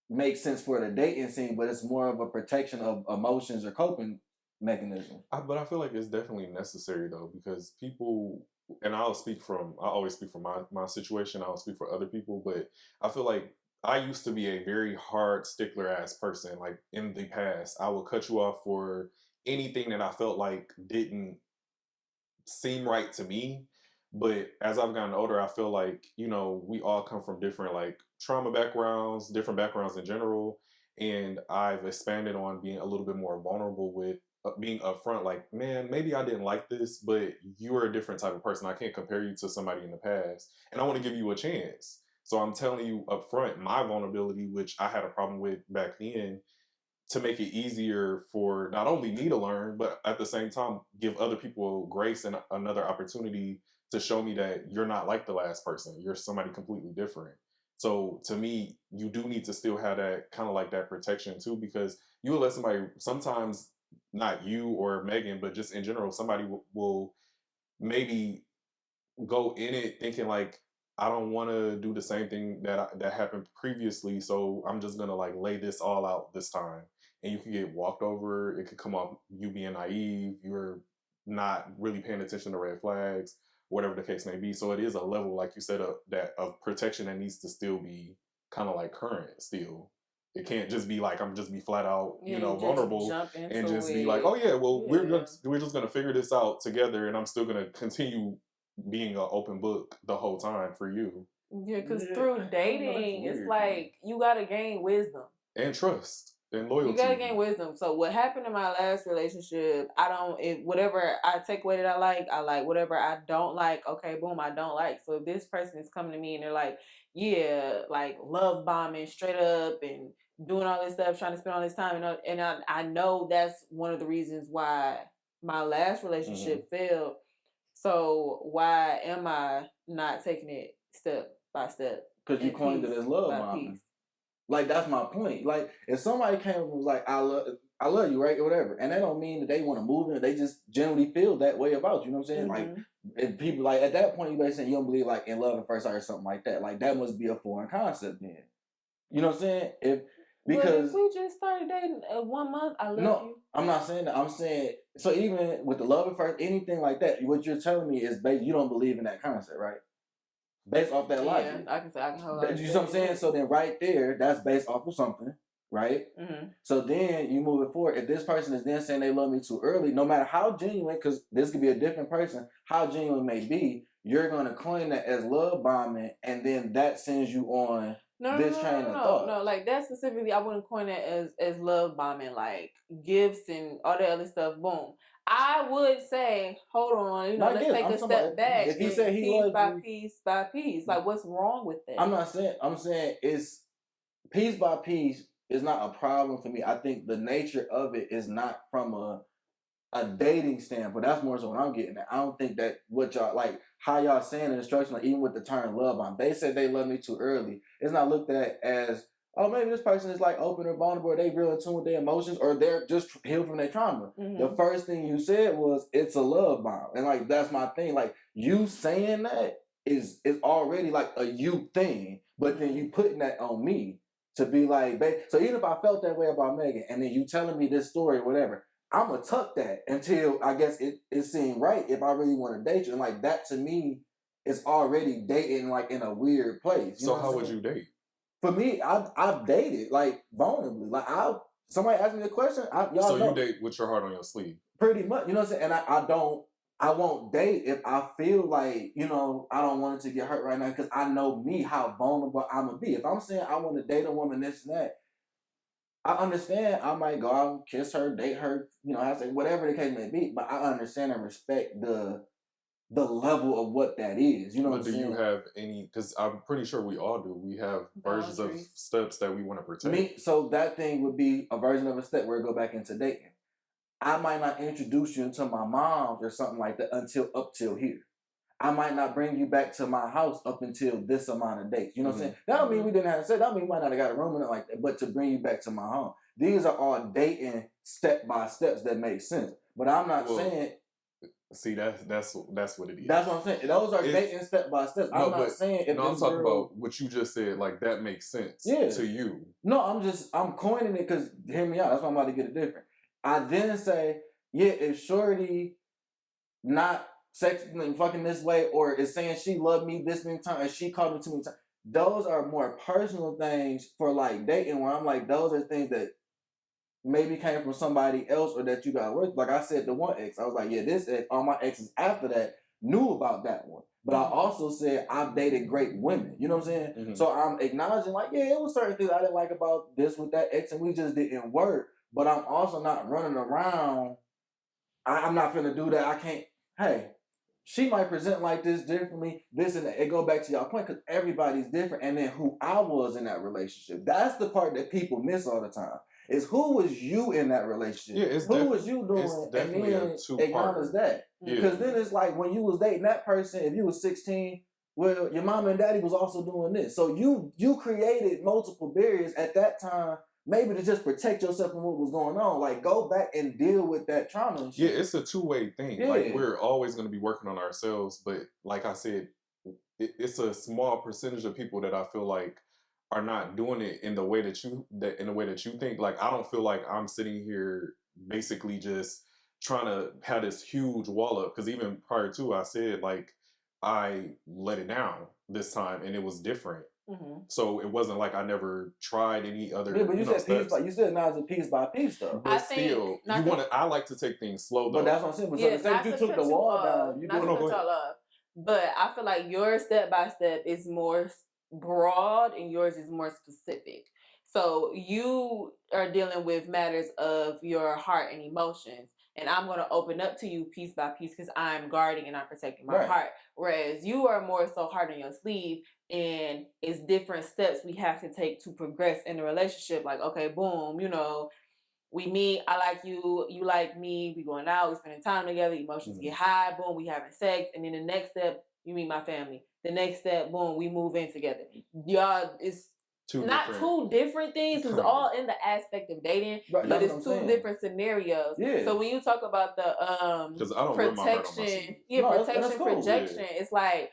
[SPEAKER 2] make sense for the dating scene, but it's more of a protection of emotions or coping mechanism.
[SPEAKER 1] But I feel like it's definitely necessary though, because people, and I always speak from my situation. I don't speak for other people, but I feel like I used to be a very hard stickler ass person. Like in the past, I would cut you off for anything that I felt like didn't seem right to me. But as I've gotten older, I feel like, we all come from different like trauma backgrounds, different backgrounds in general. And I've expanded on being a little bit more vulnerable with being upfront, like, man, maybe I didn't like this, but you're a different type of person. I can't compare you to somebody in the past. And I want to give you a chance. So I'm telling you upfront my vulnerability, which I had a problem with back then, to make it easier for not only me to learn, but at the same time, give other people grace and another opportunity to show me that you're not like the last person. You're somebody completely different. So to me, you do need to still have that kind of like that protection too, because you will let somebody, sometimes not you or Megan, but just in general, somebody will maybe go in it thinking like, I don't want to do the same thing that happened previously, so I'm just gonna like lay this all out this time. And you can get walked over. It could come off you being naive. You're not really paying attention to red flags, whatever the case may be. So it is a level, like you said, of protection that needs to still be kind of like current still. It can't just be like I'm just be flat out, vulnerable and just be like, oh yeah, well we're just gonna figure this out together, and I'm still gonna continue being an open book the whole time for you.
[SPEAKER 3] Yeah, because through dating, it's like you gotta gain wisdom
[SPEAKER 1] and trust and loyalty.
[SPEAKER 3] You gotta gain wisdom. So what happened in my last relationship, whatever I take away that I like. Whatever I don't like, okay, boom, I don't like. So if this person is coming to me and they're like, yeah, like love bombing straight up and doing all this stuff, trying to spend all this time, and I know that's one of the reasons why my last relationship failed. So why am I not taking it step by step?
[SPEAKER 2] Because you coined it as love bombing. Like, that's my point. Like, if somebody came and was like, I love you, right? Or whatever. And that don't mean that they want to move in. They just generally feel that way about you. You know what I'm saying? Like, if people, like, at that point, you basically saying you don't believe, like, in love at first sight or something like that. Like, that must be a foreign concept then. You know what I'm saying? Because
[SPEAKER 3] if we just started dating 1 month, I love you.
[SPEAKER 2] I'm not saying that. I'm saying, so even with the love at first, anything like that, what you're telling me is you don't believe in that concept, right? Based off that logic.
[SPEAKER 3] I can hold on.
[SPEAKER 2] You know what I'm saying? So then right there, that's based off of something, right? So then you move it forward. If this person is then saying they love me too early, no matter how genuine, because this could be a different person, how genuine may be, you're going to coin that as love bombing, and then that sends you on this train of thought.
[SPEAKER 3] No, like that specifically, I wouldn't coin it as love bombing, like gifts and all that other stuff. Boom. I would say, hold on, let's take a step back.
[SPEAKER 2] If he said he
[SPEAKER 3] piece by
[SPEAKER 2] you,
[SPEAKER 3] piece by piece, like what's wrong with that?
[SPEAKER 2] I'm saying it's piece by piece is not a problem for me. I think the nature of it is not from a dating standpoint. That's more so what I'm getting at. I don't think that what y'all, like how y'all saying in the instruction, like even with the term love bomb, they said they love me too early. It's not looked at as, oh, maybe this person is like open or vulnerable, or they real in tune with their emotions, or they're just healed from their trauma. The first thing you said was it's a love bomb. And like that's my thing. Like you saying that is already like a you thing, but then you putting that on me to be like, so even if I felt that way about Megan, and then you telling me this story or whatever, I'm gonna tuck that until I guess it seemed right if I really want to date you. And like that to me is already dating like in a weird place.
[SPEAKER 1] So how would you date?
[SPEAKER 2] For me, I've dated like vulnerably. Like somebody asked me a question. Y'all know.
[SPEAKER 1] You date with your heart on your sleeve.
[SPEAKER 2] Pretty much, you know what I'm saying? And I won't date if I feel like, I don't want it to get hurt right now because I know me, how vulnerable I'm gonna be. If I'm saying I want to date a woman, this and that, I understand I might go out and kiss her, date her, I say whatever the case may be, but I understand and respect the level of what that is. You know what I'm saying?
[SPEAKER 1] Do you have any, because I'm pretty sure we all do, we have versions of steps that we want to protect.
[SPEAKER 2] So that thing would be a version of a step where it go back into dating. I might not introduce you into my mom or something like that up till here. I might not bring you back to my house up until this amount of days. You know what I'm saying? That don't mean we didn't have sex. That don't mean we might not have got a room in it like that. But to bring you back to my home, these are all dating step by steps that make sense. But I'm not saying.
[SPEAKER 1] See, that's what it is.
[SPEAKER 2] That's what I'm saying. Those are dating step by steps. I'm not saying if
[SPEAKER 1] I'm talking about what you just said. Like that makes sense to you.
[SPEAKER 2] No, I'm coining it because hear me out. That's why I'm about to get it different. I then say, yeah, if Shorty not sexing and fucking this way, or is saying she loved me this many times, and she called me too many times, those are more personal things for like dating. Where I'm like, those are things that maybe came from somebody else or that you got work. Like I said, the one ex, I was like, yeah, this ex, all my exes after that knew about that one. But I also said I've dated great women. You know what I'm saying? Mm-hmm. So I'm acknowledging like, yeah, it was certain things I didn't like about this with that ex and we just didn't work. But I'm also not running around. I'm not finna do that. I can't, hey, she might present like this differently, this and that. It go back to y'all point because everybody's different. And then who I was in that relationship. That's the part that people miss all the time. Is who was you in that relationship? Yeah, who was you doing?
[SPEAKER 1] It's definitely
[SPEAKER 2] and then acknowledge that. Because then it's like when you was dating that person, if you was 16, well, your mom and daddy was also doing this. So you created multiple barriers at that time, maybe to just protect yourself from what was going on. Like go back and deal with that trauma and shit.
[SPEAKER 1] Yeah, it's a two-way thing. Yeah. Like we're always going to be working on ourselves, but like I said, it's a small percentage of people that I feel like are not doing it in the way that you think. Like I don't feel like I'm sitting here basically just trying to have this huge wall up, because even prior to I said like I let it down this time and it was different. Mm-hmm. So it wasn't like I never tried any other.
[SPEAKER 2] Yeah, but you said steps. You said now it's piece by piece though.
[SPEAKER 1] But still, I like to take things slow though.
[SPEAKER 2] But that's what I'm saying. But yeah, so you took the wall down. You
[SPEAKER 3] but I feel like your step by step is more broad and yours is more specific. So you are dealing with matters of your heart and emotions, and I'm going to open up to you piece by piece because I'm guarding and I'm protecting my heart. Whereas you are more so hard on your sleeve, and it's different steps we have to take to progress in the relationship. Like, okay, boom, we meet, I like you, you like me, we going out, we spending time together, emotions get high, boom, we having sex, and then the next step, you meet my family. The next step, boom, we move in together. Y'all, it's two different things. It's all in the aspect of dating, but it's two different scenarios. Yeah. So when you talk about the protection, projection, it's like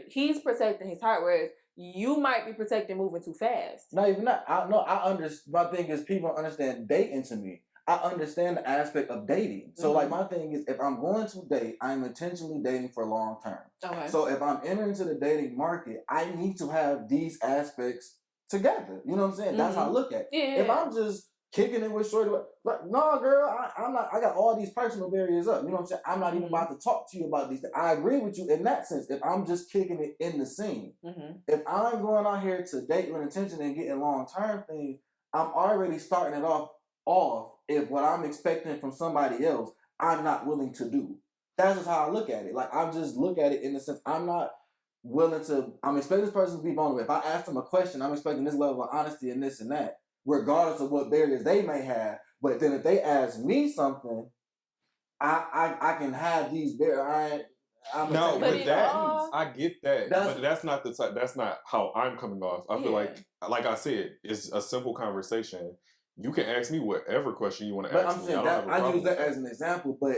[SPEAKER 3] he's protecting his heart, whereas you might be protecting moving too fast.
[SPEAKER 2] Not even that. I understand. My thing is people don't understand dating to me. I understand the aspect of dating. So like my thing is if I'm going to date, I'm intentionally dating for long term. Okay. So if I'm entering into the dating market, I need to have these aspects together. You know what I'm saying? That's how I look at it. Yeah. If I'm just kicking it with shorty, like, no girl, I'm not, I got all these personal barriers up. You know what I'm saying? I'm not even about to talk to you about these things. I agree with you in that sense. If I'm just kicking it in the scene. If I'm going out here to date with intention and getting long term things, I'm already starting it off if what I'm expecting from somebody else, I'm not willing to do. That's just how I look at it. Like, I just look at it in the sense, I'm expecting this person to be vulnerable. If I ask them a question, I'm expecting this level of honesty and this and that, regardless of what barriers they may have. But then if they ask me something, I can have these barriers.
[SPEAKER 1] I get that, but that's not the type. That's not how I'm coming off. I feel like I said, it's a simple conversation. You can ask me whatever question you want to ask me.
[SPEAKER 2] I use that as an example, but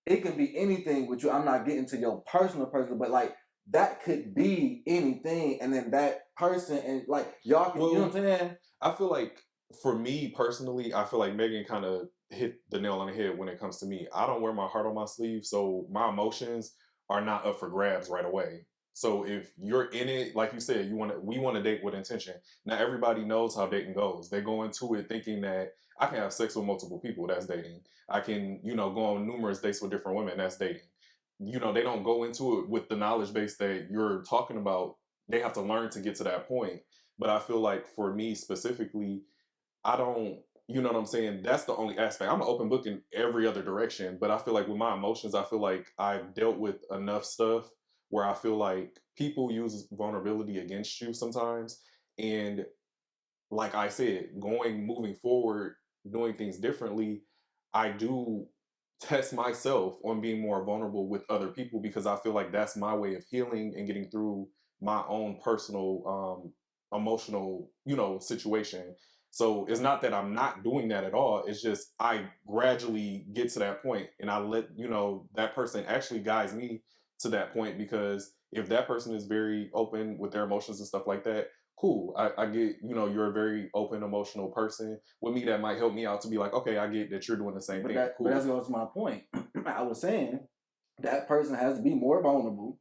[SPEAKER 2] it can be anything with you. I'm not getting to your personal, but like that could be anything, and then that person and like y'all can, you know what I'm saying?
[SPEAKER 1] I feel like for me personally, I feel like Maegan kind of hit the nail on the head when it comes to me. I don't wear my heart on my sleeve, so my emotions are not up for grabs right away. So if you're in it, like you said, we want to date with intention. Now everybody knows how dating goes. They go into it thinking that I can have sex with multiple people. That's dating. I can, go on numerous dates with different women. That's dating. They don't go into it with the knowledge base that you're talking about. They have to learn to get to that point. But I feel like for me specifically, I don't, you know what I'm saying? That's the only aspect. I'm an open book in every other direction. But I feel like with my emotions, I feel like I've dealt with enough stuff where I feel like people use vulnerability against you sometimes. And like I said, moving forward, doing things differently, I do test myself on being more vulnerable with other people because I feel like that's my way of healing and getting through my own personal emotional, situation. So it's not that I'm not doing that at all. It's just I gradually get to that point and I let, that person actually guides me to that point, because if that person is very open with their emotions and stuff like that, cool. I get, you're a very open, emotional person. With me, that might help me out to be like, okay, I get that you're doing the same thing.
[SPEAKER 2] Cool. But that's goes to my point. I was saying that person has to be more vulnerable.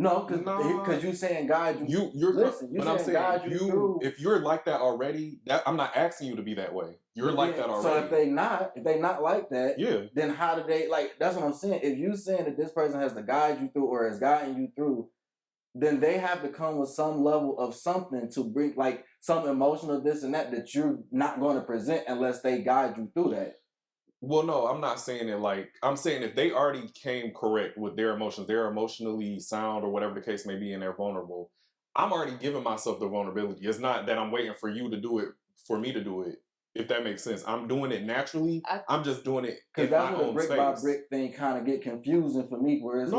[SPEAKER 2] No, because you're saying God, you're listen. You're saying God,
[SPEAKER 1] if you're like that already, I'm not asking you to be that way. You're like that already.
[SPEAKER 2] So if they not like that, then how do they like? That's what I'm saying. If you saying that this person has to guide you through or is guiding you through, then they have to come with some level of something to bring, like some emotional this and that you're not going to present unless they guide you through that.
[SPEAKER 1] Well, no, I'm not saying it like, I'm saying if they already came correct with their emotions, they're emotionally sound or whatever the case may be, and they're vulnerable, I'm already giving myself the vulnerability. It's not that I'm waiting for you to do it, for me to do it, if that makes sense. I'm doing it naturally. I'm just doing it in my own space. Because that's
[SPEAKER 2] where the brick by brick thing kind of get confusing for me, where it's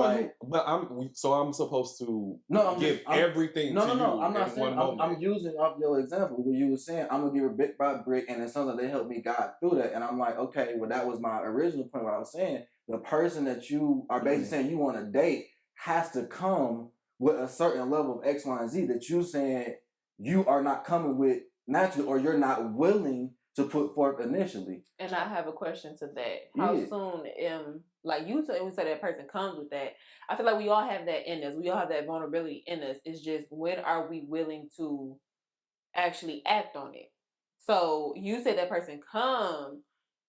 [SPEAKER 1] I'm supposed to give everything to you
[SPEAKER 2] I'm not
[SPEAKER 1] in
[SPEAKER 2] saying,
[SPEAKER 1] one moment.
[SPEAKER 2] I'm using off your example where you were saying, I'm going to give it brick by brick, and then something they helped me guide through that. And I'm like, okay, well, that was my original point where I was saying, the person that you are basically saying you want to date has to come with a certain level of X, Y, and Z that you saying you are not coming with naturally, or you're not willing to put forth initially.
[SPEAKER 3] And I have a question to that. How soon, like you said, we said that person comes with that. I feel like we all have that in us. We all have that vulnerability in us. It's just, when are we willing to actually act on it? So you said that person comes.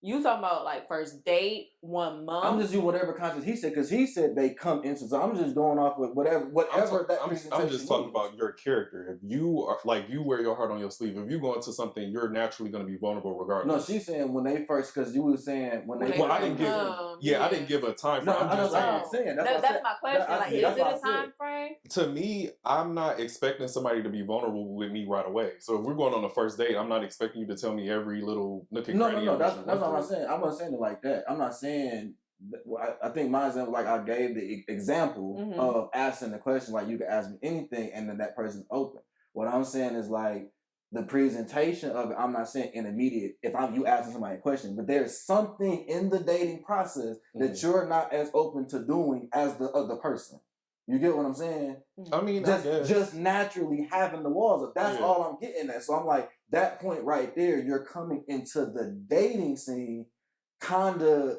[SPEAKER 3] You talking about like first date, 1 month?
[SPEAKER 2] I'm just using whatever context he said, because he said they come into. So I'm just going off with whatever
[SPEAKER 1] I'm just talking about your character. If you are like, you wear your heart on your sleeve. If you go into something, you're naturally going to be vulnerable regardless.
[SPEAKER 2] No, she's saying when they first, because you were saying when they.
[SPEAKER 1] Well, I didn't give a time frame.
[SPEAKER 3] That's my question. Like, is it a time frame?
[SPEAKER 1] To me, I'm not expecting somebody to be vulnerable with me right away. So if we're going on a first date, I'm not expecting you to tell me every little nook and cranny.
[SPEAKER 2] No, that's what I'm saying. I'm not saying it like that. I'm not saying. I think my example, like I gave the example of asking the question, like you can ask me anything, and then that person's open. What I'm saying is like the presentation of it. I'm not saying in immediate. If you asking somebody a question, but there's something in the dating process that you're not as open to doing as the other person. You get what I'm saying?
[SPEAKER 1] I mean,
[SPEAKER 2] just naturally having the walls up. That's all I'm getting at. So I'm like, that point right there, you're coming into the dating scene kind of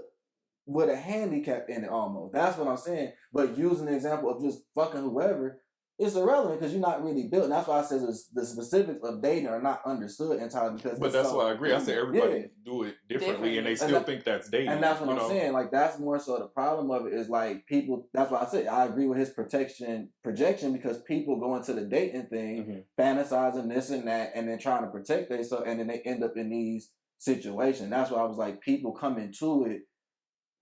[SPEAKER 2] with a handicap in it almost. That's what I'm saying. But using the example of just fucking whoever, it's irrelevant because you're not really built. And that's why I said the specifics of dating are not understood entirely.
[SPEAKER 1] But that's why I agree. I said everybody do it differently and they still think that's dating.
[SPEAKER 2] And that's what I'm saying. Like, that's more so the problem of it is like people, that's why I said I agree with his projection because people go into the dating thing, fantasizing this and that, and then trying to protect themselves, and then they end up in these situations. That's why I was like, people come into it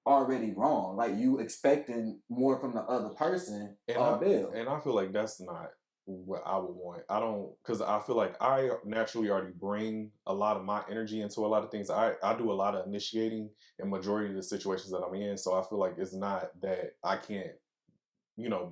[SPEAKER 2] already wrong. Like, you expecting more from the other person.
[SPEAKER 1] And I feel like that's not what I would want. Because I feel like I naturally already bring a lot of my energy into a lot of things. I do a lot of initiating in majority of the situations that I'm in. So I feel like it's not that I can't,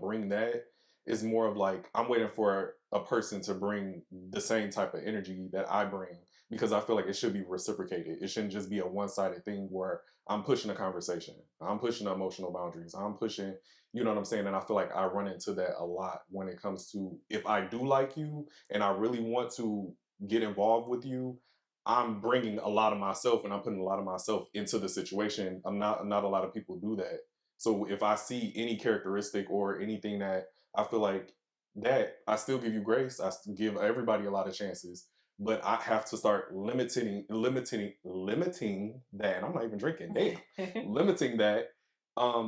[SPEAKER 1] bring that. It's more of like, I'm waiting for a person to bring the same type of energy that I bring, because I feel like it should be reciprocated. It shouldn't just be a one-sided thing where I'm pushing a conversation. I'm pushing emotional boundaries. I'm pushing, you know what I'm saying? And I feel like I run into that a lot when it comes to, if I do like you and I really want to get involved with you, I'm bringing a lot of myself and I'm putting a lot of myself into the situation. Not a lot of people do that. So if I see any characteristic or anything that I feel like that, I still give you grace. I give everybody a lot of chances. But I have to start limiting that. And I'm not even drinking. Damn. Limiting that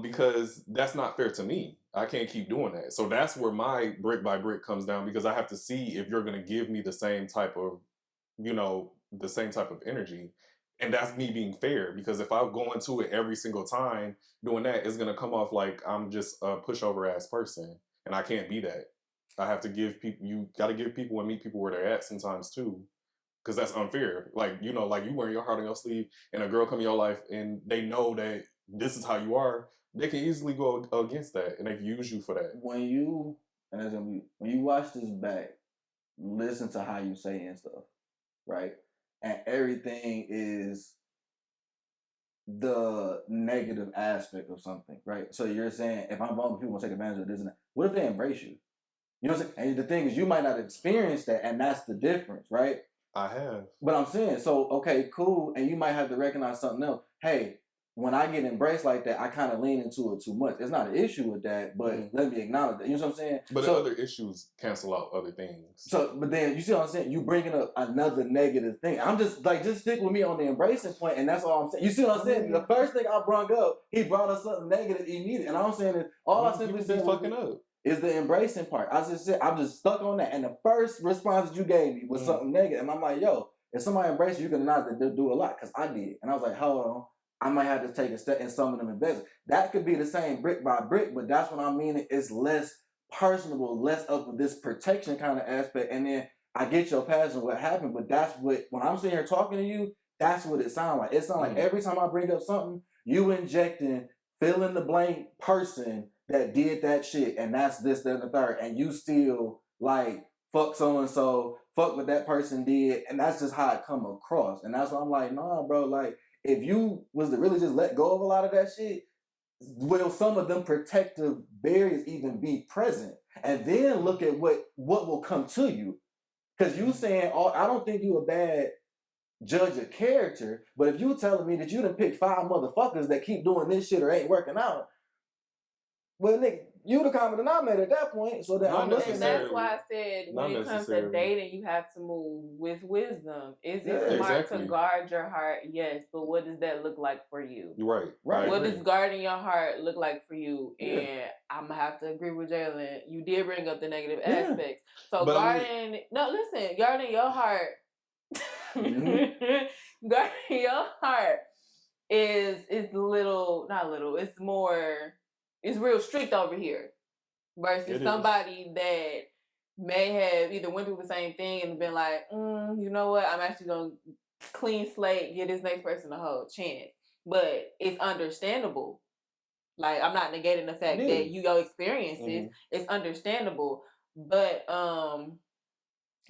[SPEAKER 1] because that's not fair to me. I can't keep doing that. So that's where my brick by brick comes down, because I have to see if you're going to give me the same type of, the same type of energy. And that's me being fair, because if I go into it every single time doing that, it's going to come off like I'm just a pushover ass person. And I can't be that. I have to give people, you got to give people and meet people where they're at sometimes too. Because that's unfair. Like, like you wearing your heart on your sleeve and a girl come in your life and they know that this is how you are, they can easily go against that and they can use you for that.
[SPEAKER 2] When you watch this back, listen to how you say and stuff. right? And everything is the negative aspect of something, right? So you're saying if I'm vulnerable, people will take advantage of this and that. What if they embrace you? You know what I'm saying? And the thing is, you might not experience that, and that's the difference, right?
[SPEAKER 1] I have.
[SPEAKER 2] But I'm saying, so, okay, cool, and you might have to recognize something else. Hey, when I get embraced like that, I kind of lean into it too much. It's not an issue with that, but let me acknowledge that. You know what I'm saying?
[SPEAKER 1] But so, other issues cancel out other things.
[SPEAKER 2] So, but then, you see what I'm saying? You bringing up another negative thing. I'm just stick with me on the embracing point, and that's all I'm saying. You see what I'm saying? The first thing I brought up, he brought up something negative immediately. And I'm saying is, all I simply said
[SPEAKER 1] fucking up.
[SPEAKER 2] Is the embracing part. I just said, I'm just stuck on that. And the first response that you gave me was something negative. And I'm like, yo, if somebody embraces you, you can not do a lot, because I did. And I was like, hold on, I might have to take a step in some of them investments. That could be the same brick by brick, but that's what I mean. It's less personable, less of this protection kind of aspect. And then I get your passion, what happened, but that's what, when I'm sitting here talking to you, that's what it sounds like. It sounds like every time I bring up something, you injecting fill in the blank person that did that shit, and that's this, that, and the third, and you still like fuck so and so, fuck what that person did, and that's just how it come across. And that's why I'm like, nah, bro, like if you was to really just let go of a lot of that shit, will some of them protective barriers even be present? And then look at what will come to you. Because you saying, oh, I don't think you a bad judge of character, but if you telling me that you done pick 5 motherfuckers that keep doing this shit or ain't working out, well, nigga, you the common denominator at that point. So that
[SPEAKER 3] and that's why I said when it comes to dating, you have to move with wisdom. Is it smart to guard your heart? Yes, but what does that look like for you?
[SPEAKER 1] Right.
[SPEAKER 3] What does guarding your heart look like for you? And I'm gonna have to agree with Jalen. You did bring up the negative aspects. So but guarding your heart. Guarding your heart is it's real strict over here versus somebody that may have either went through the same thing and been like, you know what, I'm actually gonna clean slate, give this next person a whole chance. But it's understandable. Like, I'm not negating the fact that your experiences, it's understandable. But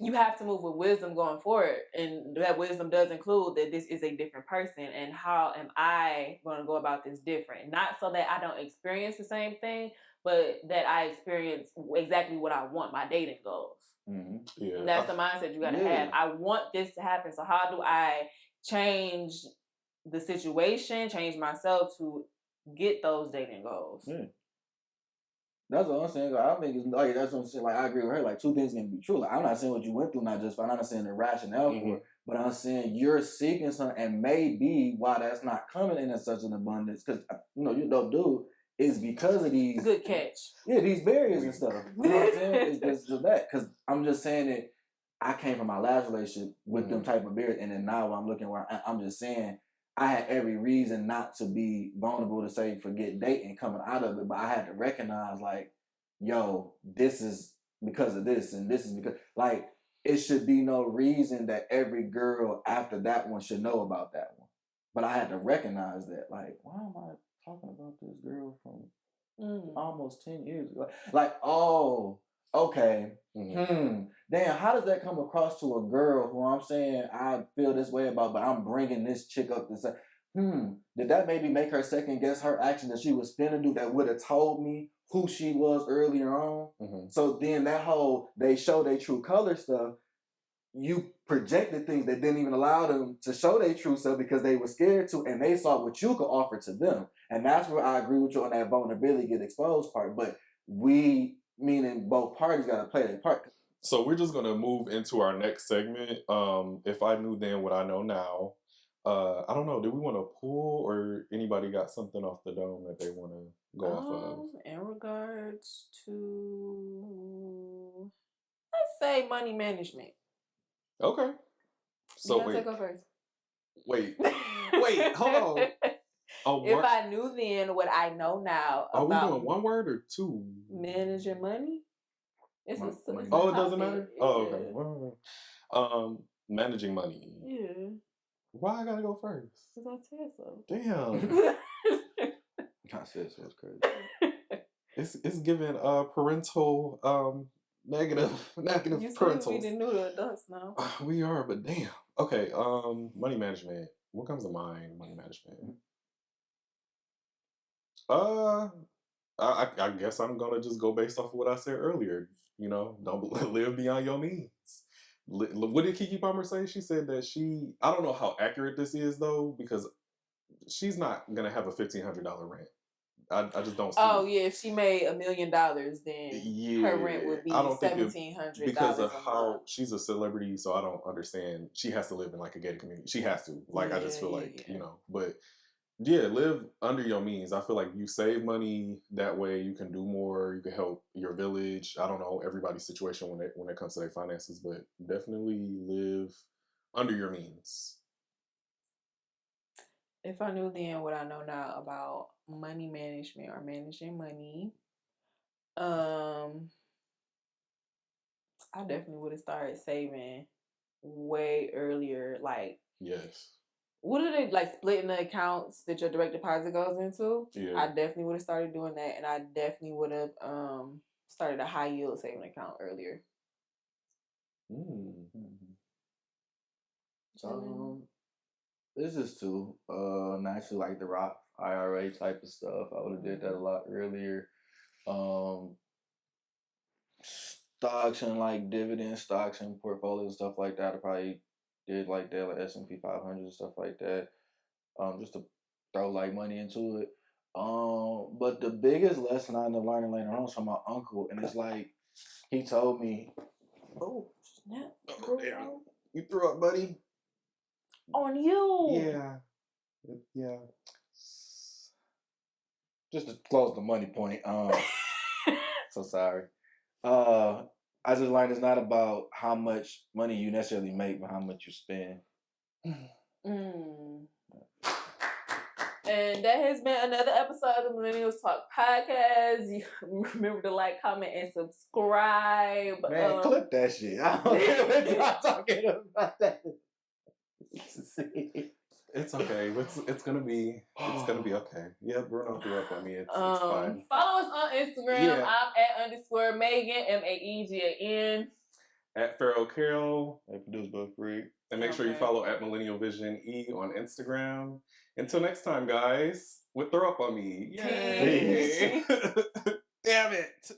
[SPEAKER 3] you have to move with wisdom going forward, and that wisdom does include that this is a different person, and how am I going to go about this different? Not so that I don't experience the same thing, but that I experience exactly what I want, my dating goals. Yeah. And that's the mindset you got to have. I want this to happen, so how do I change the situation, change myself to get those dating goals?
[SPEAKER 2] That's what I'm saying. I don't think it's like that's what I'm saying. Like, I agree with her. Like, 2 things can be true. Like, I'm not saying what you went through, not just fine. I'm not saying the rationale for it, but I'm saying you're seeking something, and maybe why that's not coming in such an abundance, because you dope dude, is because of these
[SPEAKER 3] good catch.
[SPEAKER 2] Yeah, these barriers and stuff. You know what I'm saying? It's just that. Because I'm just saying that I came from my last relationship with them type of barriers, and then now I'm looking where I'm just saying I had every reason not to be vulnerable to say forget dating coming out of it, but I had to recognize, like, yo, this is because of this, and this is because, like, it should be no reason that every girl after that one should know about that one. But I had to recognize that, like, why am I talking about this girl from almost 10 years ago? Like, oh, okay. Damn, how does that come across to a girl who I'm saying I feel this way about, but I'm bringing this chick up to say, did that maybe make her second guess her action that she was finna do that would have told me who she was earlier on? So then that whole they show their true color stuff, you projected things that didn't even allow them to show their true self because they were scared to, and they saw what you could offer to them. And that's where I agree with you on that vulnerability get exposed part. But we, meaning both parties, got to play their part.
[SPEAKER 1] So we're just going to move into our next segment. If I knew then what I know now. I don't know. Do we want to pull, or anybody got something off the dome that they want to go off of?
[SPEAKER 3] In regards to, let's say, money management.
[SPEAKER 1] Okay. So
[SPEAKER 3] wait. Go first.
[SPEAKER 1] Wait, hold on.
[SPEAKER 3] If I knew then what I know now about...
[SPEAKER 1] Are we doing one word or 2?
[SPEAKER 3] Managing money?
[SPEAKER 1] It doesn't matter? Yeah. Oh, okay. Managing money.
[SPEAKER 3] Yeah.
[SPEAKER 1] Why I gotta go first?
[SPEAKER 3] Because I said so.
[SPEAKER 1] Damn.
[SPEAKER 2] I said so. It's crazy.
[SPEAKER 1] It's giving negative
[SPEAKER 3] you
[SPEAKER 1] parental.
[SPEAKER 3] We the new adults now.
[SPEAKER 1] We are, but damn. Okay, money management. What comes to mind? Money management. I guess I'm gonna just go based off of what I said earlier. You know, don't live beyond your means. What did Kiki Palmer say? She said that I don't know how accurate this is though, because she's not gonna have a $1,500 rent. I just don't see.
[SPEAKER 3] Oh yeah, if she made $1 million, then her rent would be
[SPEAKER 1] I don't think
[SPEAKER 3] $1,700
[SPEAKER 1] because of
[SPEAKER 3] a
[SPEAKER 1] how
[SPEAKER 3] month.
[SPEAKER 1] she's a celebrity. So I don't understand. She has to live in like a gated community. She has to. Like I just feel like you know, but. Yeah, live under your means. I feel like you save money that way. You can do more. You can help your village. I don't know everybody's situation when it comes to their finances, but definitely live under your means.
[SPEAKER 3] If I knew then what I know now about money management or managing money, I definitely would have started saving way earlier. Like,
[SPEAKER 1] yes.
[SPEAKER 3] What are they like splitting the accounts that your direct deposit goes into?
[SPEAKER 1] Yeah.
[SPEAKER 3] I definitely would have started doing that, and I definitely would have started a high yield saving account earlier.
[SPEAKER 2] This is too naturally like the Roth IRA type of stuff. I would have did that a lot earlier. Stocks and like dividend stocks and portfolios stuff like that. I probably did like that, like S&P 500 and stuff like that. Just to throw like money into it. But the biggest lesson I ended up learning later on was from my uncle, and it's like he told me,
[SPEAKER 3] "Oh snap!
[SPEAKER 1] Damn. You threw up, buddy.
[SPEAKER 3] On you."
[SPEAKER 1] Yeah.
[SPEAKER 2] Just to close the money point. So sorry. I just learned it's not about how much money you necessarily make, but how much you spend.
[SPEAKER 3] And that has been another episode of the Millennials Talk Podcast. You remember to like, comment, and subscribe.
[SPEAKER 2] Man, clip that shit. I don't care what y'all talking about that.
[SPEAKER 1] It's okay. It's gonna be okay. Yeah, Bruno threw up on me. It's fine.
[SPEAKER 3] Follow us on Instagram. Yeah. I'm at _Maegan, Maegan.
[SPEAKER 1] At Pharaoh Carroll.
[SPEAKER 2] Produced by Freq.
[SPEAKER 1] And make sure you follow at millennialvisionent on Instagram. Until next time, guys. Throw up on me. Yay! Damn it.